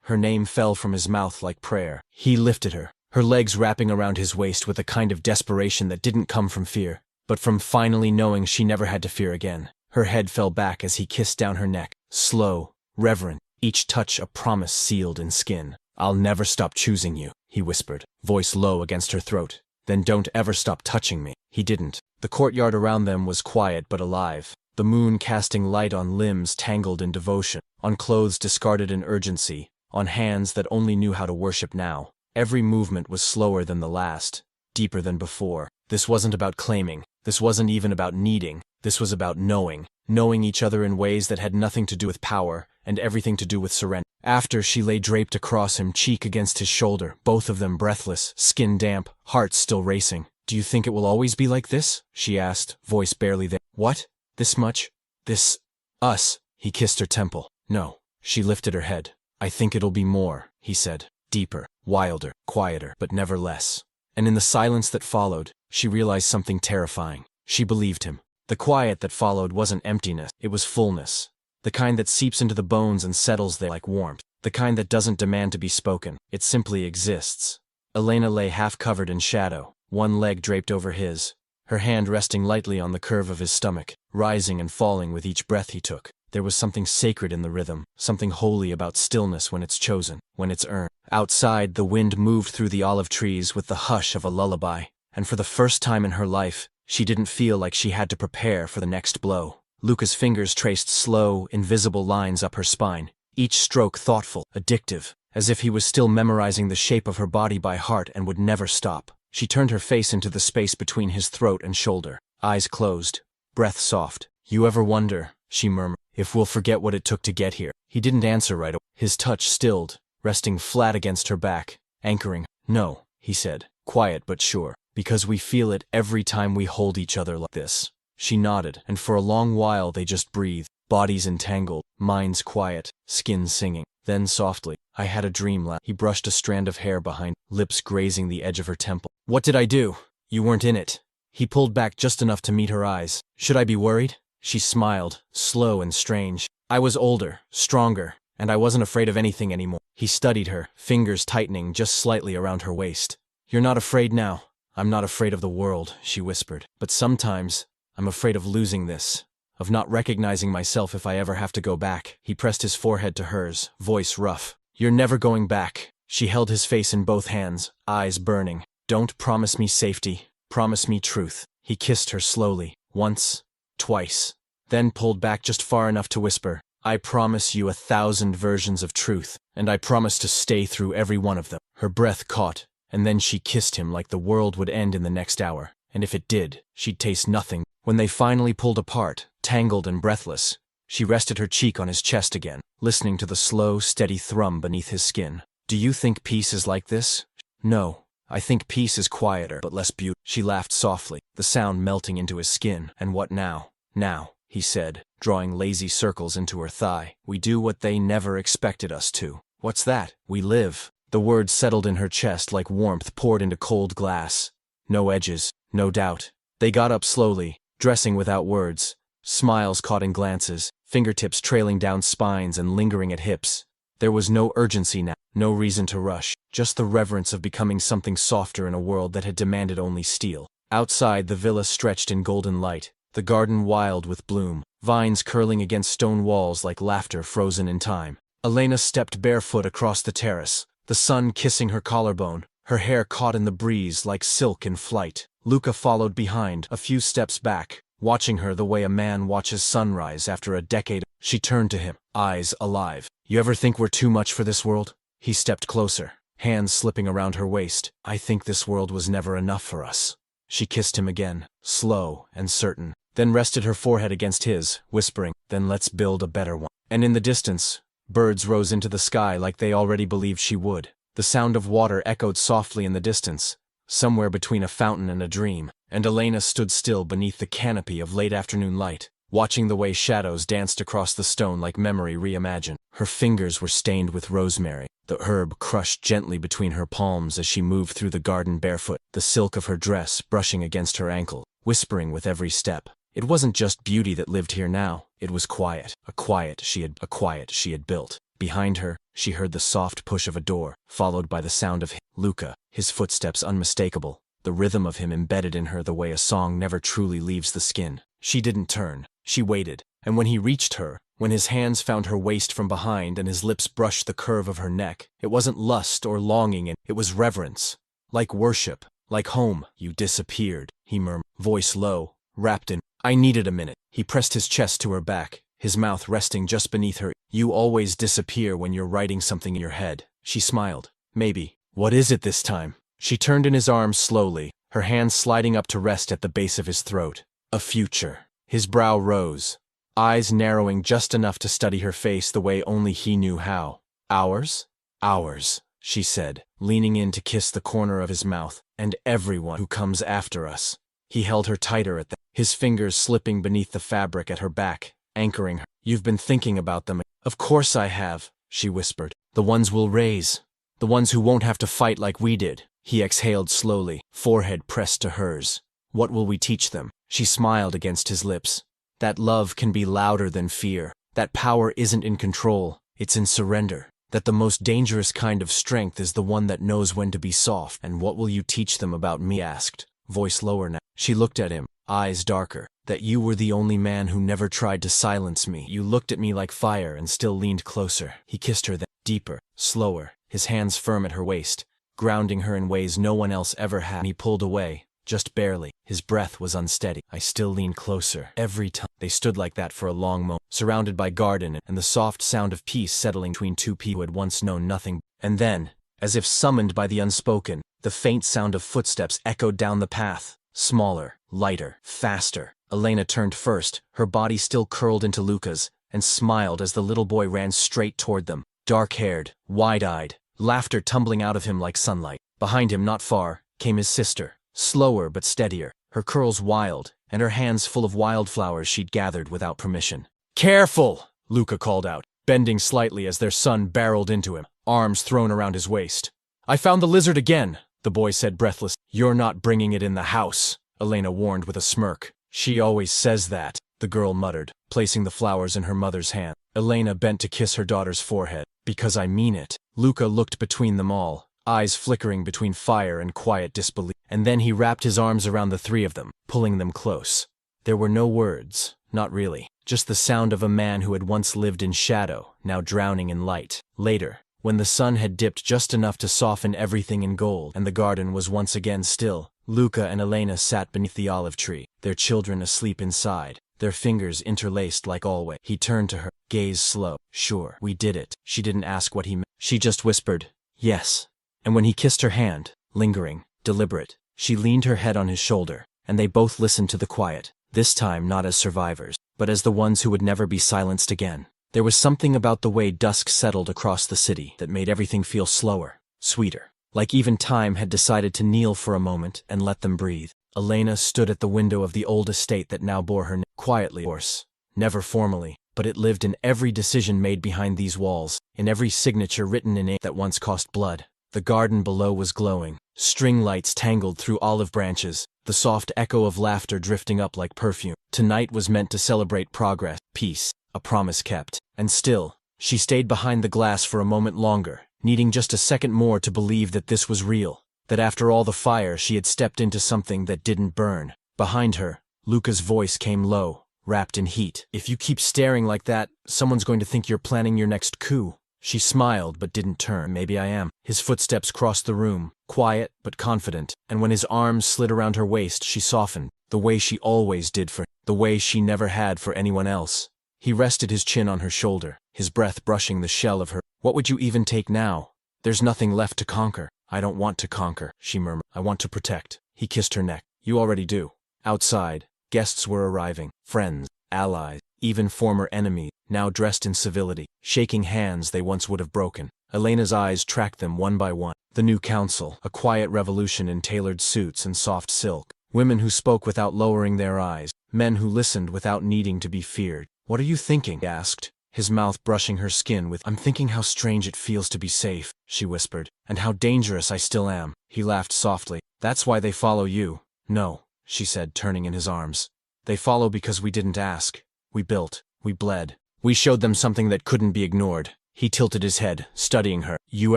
Her name fell from his mouth like prayer. He lifted her, her legs wrapping around his waist with a kind of desperation that didn't come from fear, but from finally knowing she never had to fear again. Her head fell back as he kissed down her neck, slow, reverent, each touch a promise sealed in skin. I'll never stop choosing you. he whispered, voice low against her throat. Then don't ever stop touching me. He didn't. The courtyard around them was quiet but alive, the moon casting light on limbs tangled in devotion, on clothes discarded in urgency, on hands that only knew how to worship now. Every movement was slower than the last, deeper than before. This wasn't about claiming. This wasn't even about needing. This was about knowing each other in ways that had nothing to do with power and everything to do with surrender. After, she lay draped across him, cheek against his shoulder, both of them breathless, skin damp, hearts still racing. Do you think it will always be like this? She asked, voice barely there. What? This much? This? Us? He kissed her temple. No. She lifted her head. I think it'll be more, he said. Deeper, wilder, quieter, but never less. And in the silence that followed, she realized something terrifying. She believed him. The quiet that followed wasn't emptiness, it was fullness. The kind that seeps into the bones and settles there like warmth. The kind that doesn't demand to be spoken, it simply exists. Elena lay half-covered in shadow, one leg draped over his, her hand resting lightly on the curve of his stomach, rising and falling with each breath he took. There was something sacred in the rhythm, something holy about stillness when it's chosen, when it's earned. Outside, the wind moved through the olive trees with the hush of a lullaby, and for the first time in her life, she didn't feel like she had to prepare for the next blow. Luca's fingers traced slow, invisible lines up her spine, each stroke thoughtful, addictive, as if he was still memorizing the shape of her body by heart and would never stop. She turned her face into the space between his throat and shoulder, eyes closed, breath soft. You ever wonder, she murmured, if we'll forget what it took to get here? He didn't answer right away. His touch stilled, resting flat against her back, anchoring. No, he said, quiet but sure, because we feel it every time we hold each other like this. She nodded, and for a long while they just breathed, bodies entangled, minds quiet, skin singing. Then softly, I had a dream last. He brushed a strand of hair behind, lips grazing the edge of her temple. What did I do? You weren't in it. He pulled back just enough to meet her eyes. Should I be worried? She smiled, slow and strange. I was older, stronger, and I wasn't afraid of anything anymore. He studied her, fingers tightening just slightly around her waist. You're not afraid now. I'm not afraid of the world, she whispered. But sometimes, I'm afraid of losing this, of not recognizing myself if I ever have to go back. He pressed his forehead to hers, voice rough. You're never going back. She held his face in both hands, eyes burning. Don't promise me safety. Promise me truth. He kissed her slowly, once, twice, then pulled back just far enough to whisper, I promise you 1,000 versions of truth, and I promise to stay through every one of them. Her breath caught, and then she kissed him like the world would end in the next hour, and if it did, she'd taste nothing. When they finally pulled apart, tangled and breathless, she rested her cheek on his chest again, listening to the slow, steady thrum beneath his skin. Do you think peace is like this? No. I think peace is quieter, but less beautiful. She laughed softly, the sound melting into his skin. And what now? Now, he said, drawing lazy circles into her thigh. We do what they never expected us to. What's that? We live. The words settled in her chest like warmth poured into cold glass. No edges, no doubt. They got up slowly, dressing without words, smiles caught in glances, fingertips trailing down spines and lingering at hips. There was no urgency now, no reason to rush, just the reverence of becoming something softer in a world that had demanded only steel. Outside, the villa stretched in golden light, the garden wild with bloom, vines curling against stone walls like laughter frozen in time. Elena stepped barefoot across the terrace, the sun kissing her collarbone, her hair caught in the breeze like silk in flight. Luca followed behind, a few steps back, watching her the way a man watches sunrise after a decade. She turned to him, eyes alive. You ever think we're too much for this world? He stepped closer, hands slipping around her waist. I think this world was never enough for us. She kissed him again, slow and certain, then rested her forehead against his, whispering, then let's build a better one. And in the distance, birds rose into the sky like they already believed she would. The sound of water echoed softly in the distance, somewhere between a fountain and a dream, and Elena stood still beneath the canopy of late afternoon light, watching the way shadows danced across the stone like memory reimagined. Her fingers were stained with rosemary, the herb crushed gently between her palms as she moved through the garden barefoot, the silk of her dress brushing against her ankle, whispering with every step. It wasn't just beauty that lived here now, it was quiet, a quiet she had built. Behind her, she heard the soft push of a door, followed by the sound of Luca, his footsteps unmistakable, the rhythm of him embedded in her the way a song never truly leaves the skin. She didn't turn. She waited, And when he reached her, when his hands found her waist from behind and his lips brushed the curve of her neck, it wasn't lust or longing, it was reverence. Like worship, like home. You disappeared, he murmured, voice low, wrapped in. I needed a minute. He pressed his chest to her back, his mouth resting just beneath her. You always disappear when you're writing something in your head. She smiled. Maybe. What is it this time? She turned in his arms slowly, her hands sliding up to rest at the base of his throat. A future. His brow rose, eyes narrowing just enough to study her face the way only he knew how. Ours? Ours, she said, leaning in to kiss the corner of his mouth. And everyone who comes after us. He held her tighter at that, his fingers slipping beneath the fabric at her back, anchoring her. You've been thinking about them. Of course I have, she whispered. The ones we'll raise. The ones who won't have to fight like we did. He exhaled slowly, forehead pressed to hers. What will we teach them? She smiled against his lips. That love can be louder than fear. That power isn't in control, it's in surrender. That the most dangerous kind of strength is the one that knows when to be soft. And what will you teach them about me? Asked, voice lower now. She looked at him, eyes darker. That you were the only man who never tried to silence me. You looked at me like fire and still leaned closer. He kissed her then, deeper, slower, his hands firm at her waist, grounding her in ways no one else ever had. He pulled away, just barely. His breath was unsteady. I still leaned closer, every time. They stood like that for a long moment, surrounded by garden and the soft sound of peace settling between two people who had once known nothing. And then, as if summoned by the unspoken, the faint sound of footsteps echoed down the path. Smaller, lighter, faster. Elena turned first, her body still curled into Luca's, and smiled as the little boy ran straight toward them. Dark-haired, wide-eyed, laughter tumbling out of him like sunlight. Behind him, not far, came his sister, slower but steadier, her curls wild, and her hands full of wildflowers she'd gathered without permission. Careful! Luca called out, bending slightly as their son barreled into him, arms thrown around his waist. I found the lizard again, the boy said breathless. You're not bringing it in the house, Elena warned with a smirk. She always says that, the girl muttered, placing the flowers in her mother's hand. Elena bent to kiss her daughter's forehead. Because I mean it. Luca looked between them all, eyes flickering between fire and quiet disbelief. And then he wrapped his arms around the three of them, pulling them close. There were no words, not really, just the sound of a man who had once lived in shadow, now drowning in light. Later, when the sun had dipped just enough to soften everything in gold and the garden was once again still, Luca and Elena sat beneath the olive tree, their children asleep inside, their fingers interlaced like always. He turned to her, gaze slow. Sure, we did it. She didn't ask what he meant. She just whispered, yes. And when he kissed her hand, lingering, deliberate, she leaned her head on his shoulder, and they both listened to the quiet, this time not as survivors, but as the ones who would never be silenced again. There was something about the way dusk settled across the city that made everything feel slower, sweeter. Like even time had decided to kneel for a moment and let them breathe. Elena stood at the window of the old estate that now bore her name, quietly, of course, never formally, but it lived in every decision made behind these walls, in every signature written in ink that once cost blood. The garden below was glowing, string lights tangled through olive branches, the soft echo of laughter drifting up like perfume. Tonight was meant to celebrate progress, peace, a promise kept. And still, she stayed behind the glass for a moment longer, needing just a second more to believe that this was real, that after all the fire she had stepped into something that didn't burn. Behind her, Luca's voice came low, wrapped in heat. If you keep staring like that, someone's going to think you're planning your next coup. She smiled but didn't turn. Maybe I am. His footsteps crossed the room, quiet but confident, and when his arms slid around her waist she softened, the way she always did for him, the way she never had for anyone else. He rested his chin on her shoulder, his breath brushing the shell of her. What would you even take now? There's nothing left to conquer. I don't want to conquer, she murmured. I want to protect. He kissed her neck. You already do. Outside, guests were arriving, friends, allies, even former enemies, now dressed in civility, shaking hands they once would have broken. Elena's eyes tracked them one by one. The new council, a quiet revolution in tailored suits and soft silk. Women who spoke without lowering their eyes, men who listened without needing to be feared. What are you thinking? He asked, his mouth brushing her skin with, I'm thinking how strange it feels to be safe, she whispered, and how dangerous I still am. He laughed softly. That's why they follow you. No, she said, turning in his arms. They follow because we didn't ask. We built. We bled. We showed them something that couldn't be ignored. He tilted his head, studying her. You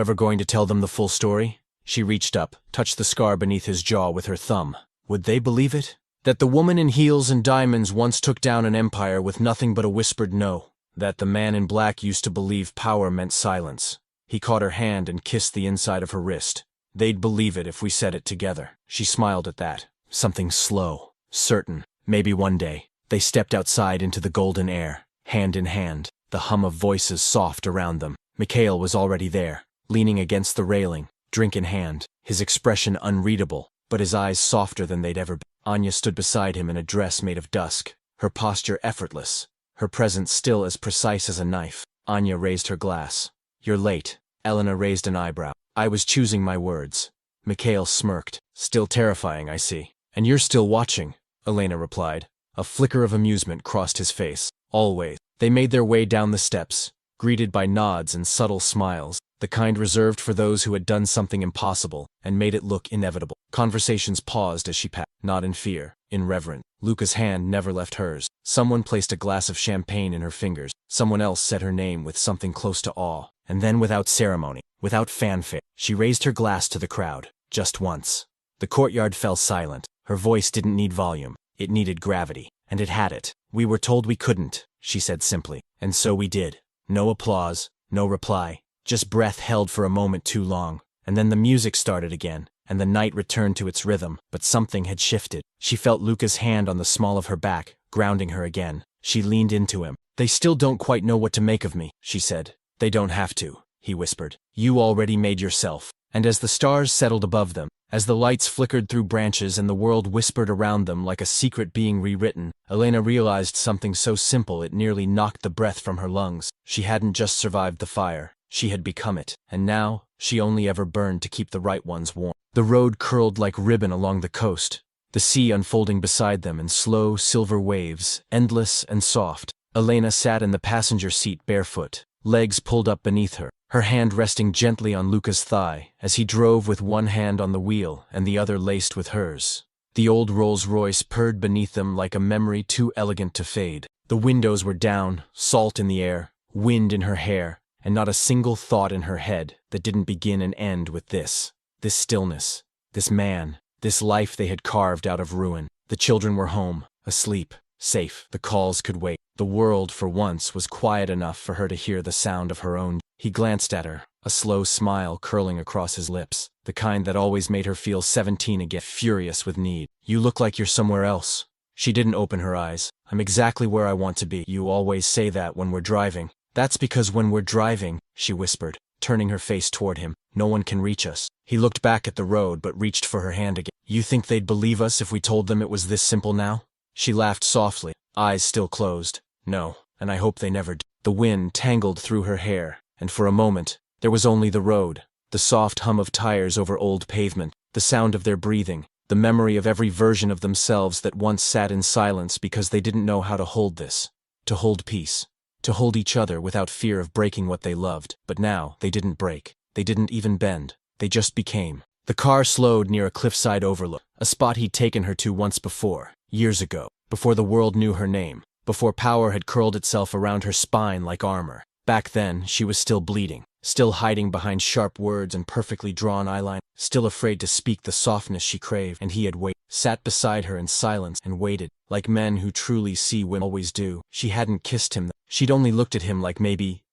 ever going to tell them the full story? She reached up, touched the scar beneath his jaw with her thumb. Would they believe it? That the woman in heels and diamonds once took down an empire with nothing but a whispered no. That the man in black used to believe power meant silence. He caught her hand and kissed the inside of her wrist. They'd believe it if we said it together. She smiled at that. Something slow, certain. Maybe one day. They stepped outside into the golden air, hand in hand, the hum of voices soft around them. Mikhail was already there, leaning against the railing, drink in hand, his expression unreadable, but his eyes softer than they'd ever been. Anya stood beside him in a dress made of dusk, her posture effortless, her presence still as precise as a knife. Anya raised her glass. "You're late." Elena raised an eyebrow. "I was choosing my words." Mikhail smirked. "Still terrifying, I see. And you're still watching," Elena replied. A flicker of amusement crossed his face. "Always." They made their way down the steps, greeted by nods and subtle smiles, the kind reserved for those who had done something impossible and made it look inevitable. Conversations paused as she passed, not in fear, in reverence. Luca's hand never left hers. Someone placed a glass of champagne in her fingers. Someone else said her name with something close to awe. And then, without ceremony, without fanfare, she raised her glass to the crowd, just once. The courtyard fell silent. Her voice didn't need volume. It needed gravity, and it had it. "We were told we couldn't," she said simply, "and so we did." No applause, no reply, just breath held for a moment too long, and then the music started again, and the night returned to its rhythm, but something had shifted. She felt Luca's hand on the small of her back, grounding her again. She leaned into him. "They still don't quite know what to make of me," she said. "They don't have to," he whispered. "You already made yourself." And as the stars settled above them, as the lights flickered through branches and the world whispered around them like a secret being rewritten, Elena realized something so simple it nearly knocked the breath from her lungs. She hadn't just survived the fire, she had become it, and now she only ever burned to keep the right ones warm. The road curled like ribbon along the coast, the sea unfolding beside them in slow silver waves, endless and soft. Elena sat in the passenger seat barefoot, legs pulled up beneath her, her hand resting gently on Luca's thigh as he drove with one hand on the wheel and the other laced with hers. The old Rolls-Royce purred beneath them like a memory too elegant to fade. The windows were down, salt in the air, wind in her hair, and not a single thought in her head that didn't begin and end with this stillness, this man, this life they had carved out of ruin. The children were home, asleep, safe. The calls could wait. The world, for once, was quiet enough for her to hear the sound of her own. He glanced at her, a slow smile curling across his lips, the kind that always made her feel 17 again, furious with need. "You look like you're somewhere else." She didn't open her eyes. "I'm exactly where I want to be." "You always say that when we're driving." "That's because when we're driving," she whispered, turning her face toward him, "no one can reach us." He looked back at the road but reached for her hand again. "You think they'd believe us if we told them it was this simple now?" She laughed softly, eyes still closed. "No, and I hope they never do." The wind tangled through her hair, and for a moment, there was only the road, the soft hum of tires over old pavement, the sound of their breathing, the memory of every version of themselves that once sat in silence because they didn't know how to hold this, to hold peace, to hold each other without fear of breaking what they loved. But now, they didn't break, they didn't even bend, they just became. The car slowed near a cliffside overlook, a spot he'd taken her to once before, years ago, before the world knew her name, before power had curled itself around her spine like armor. Back then, she was still bleeding, still hiding behind sharp words and perfectly drawn eyeliner, still afraid to speak the softness she craved. And he had waited, sat beside her in silence and waited, like men who truly see women always do. She hadn't kissed him. She'd only looked at him like maybe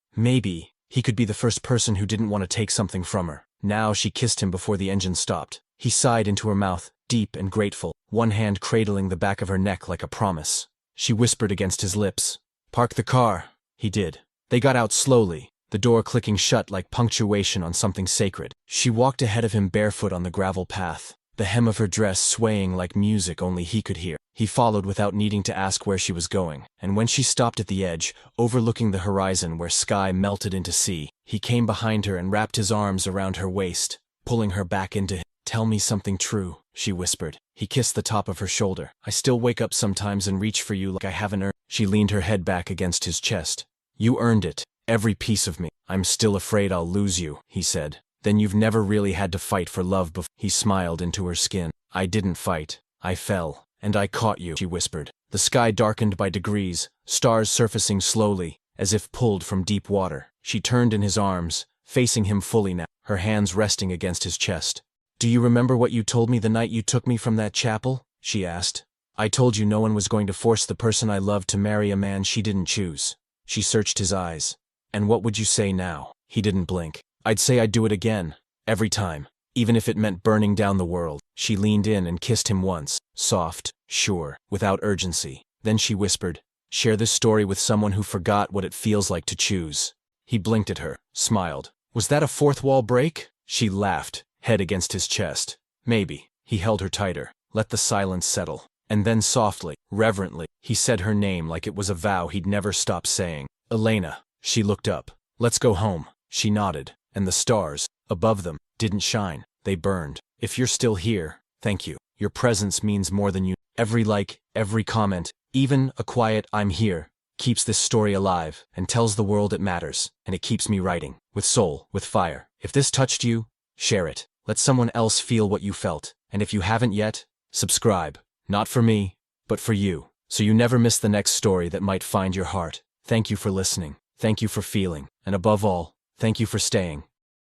he could be the first person who didn't want to take something from her. Now she kissed him before the engine stopped. He sighed into her mouth, deep and grateful, one hand cradling the back of her neck like a promise. She whispered against his lips, "Park the car." He did. They got out slowly, the door clicking shut like punctuation on something sacred. She walked ahead of him barefoot on the gravel path, the hem of her dress swaying like music only he could hear. He followed without needing to ask where she was going, and when she stopped at the edge, overlooking the horizon where sky melted into sea, he came behind her and wrapped his arms around her waist, pulling her back into him. "Tell me something true," she whispered. He kissed the top of her shoulder. "I still wake up sometimes and reach for you like I haven't earned." She leaned her head back against his chest. "You earned it, every piece of me." "I'm still afraid I'll lose you," he said. "Then you've never really had to fight for love before." He smiled into her skin. "I didn't fight. I fell. And I caught you," she whispered. The sky darkened by degrees, stars surfacing slowly, as if pulled from deep water. She turned in his arms, facing him fully now, her hands resting against his chest. "Do you remember what you told me the night you took me from that chapel?" she asked. I told you no one was going to force the person I loved to marry a man she didn't choose. She searched his eyes. And what would you say now? He didn't blink. I'd say I'd do it again. Every time. Even if it meant burning down the world. She leaned in and kissed him once. Soft, sure, without urgency. Then she whispered, share this story with someone who forgot what it feels like to choose. He blinked at her, smiled. Was that a fourth wall break? She laughed, head against his chest. Maybe. He held her tighter. Let the silence settle. And then softly, reverently, he said her name like it was a vow he'd never stop saying. Elena. She looked up. Let's go home. She nodded. And the stars, above them, didn't shine. They burned. If you're still here, thank you. Your presence means more than you. Every like, every comment, even a quiet "I'm here," keeps this story alive and tells the world it matters, and it keeps me writing. With soul, with fire. If this touched you, share it. Let someone else feel what you felt. And if you haven't yet, subscribe. Not for me, but for you. So you never miss the next story that might find your heart. Thank you for listening. Thank you for feeling. And above all, thank you for staying.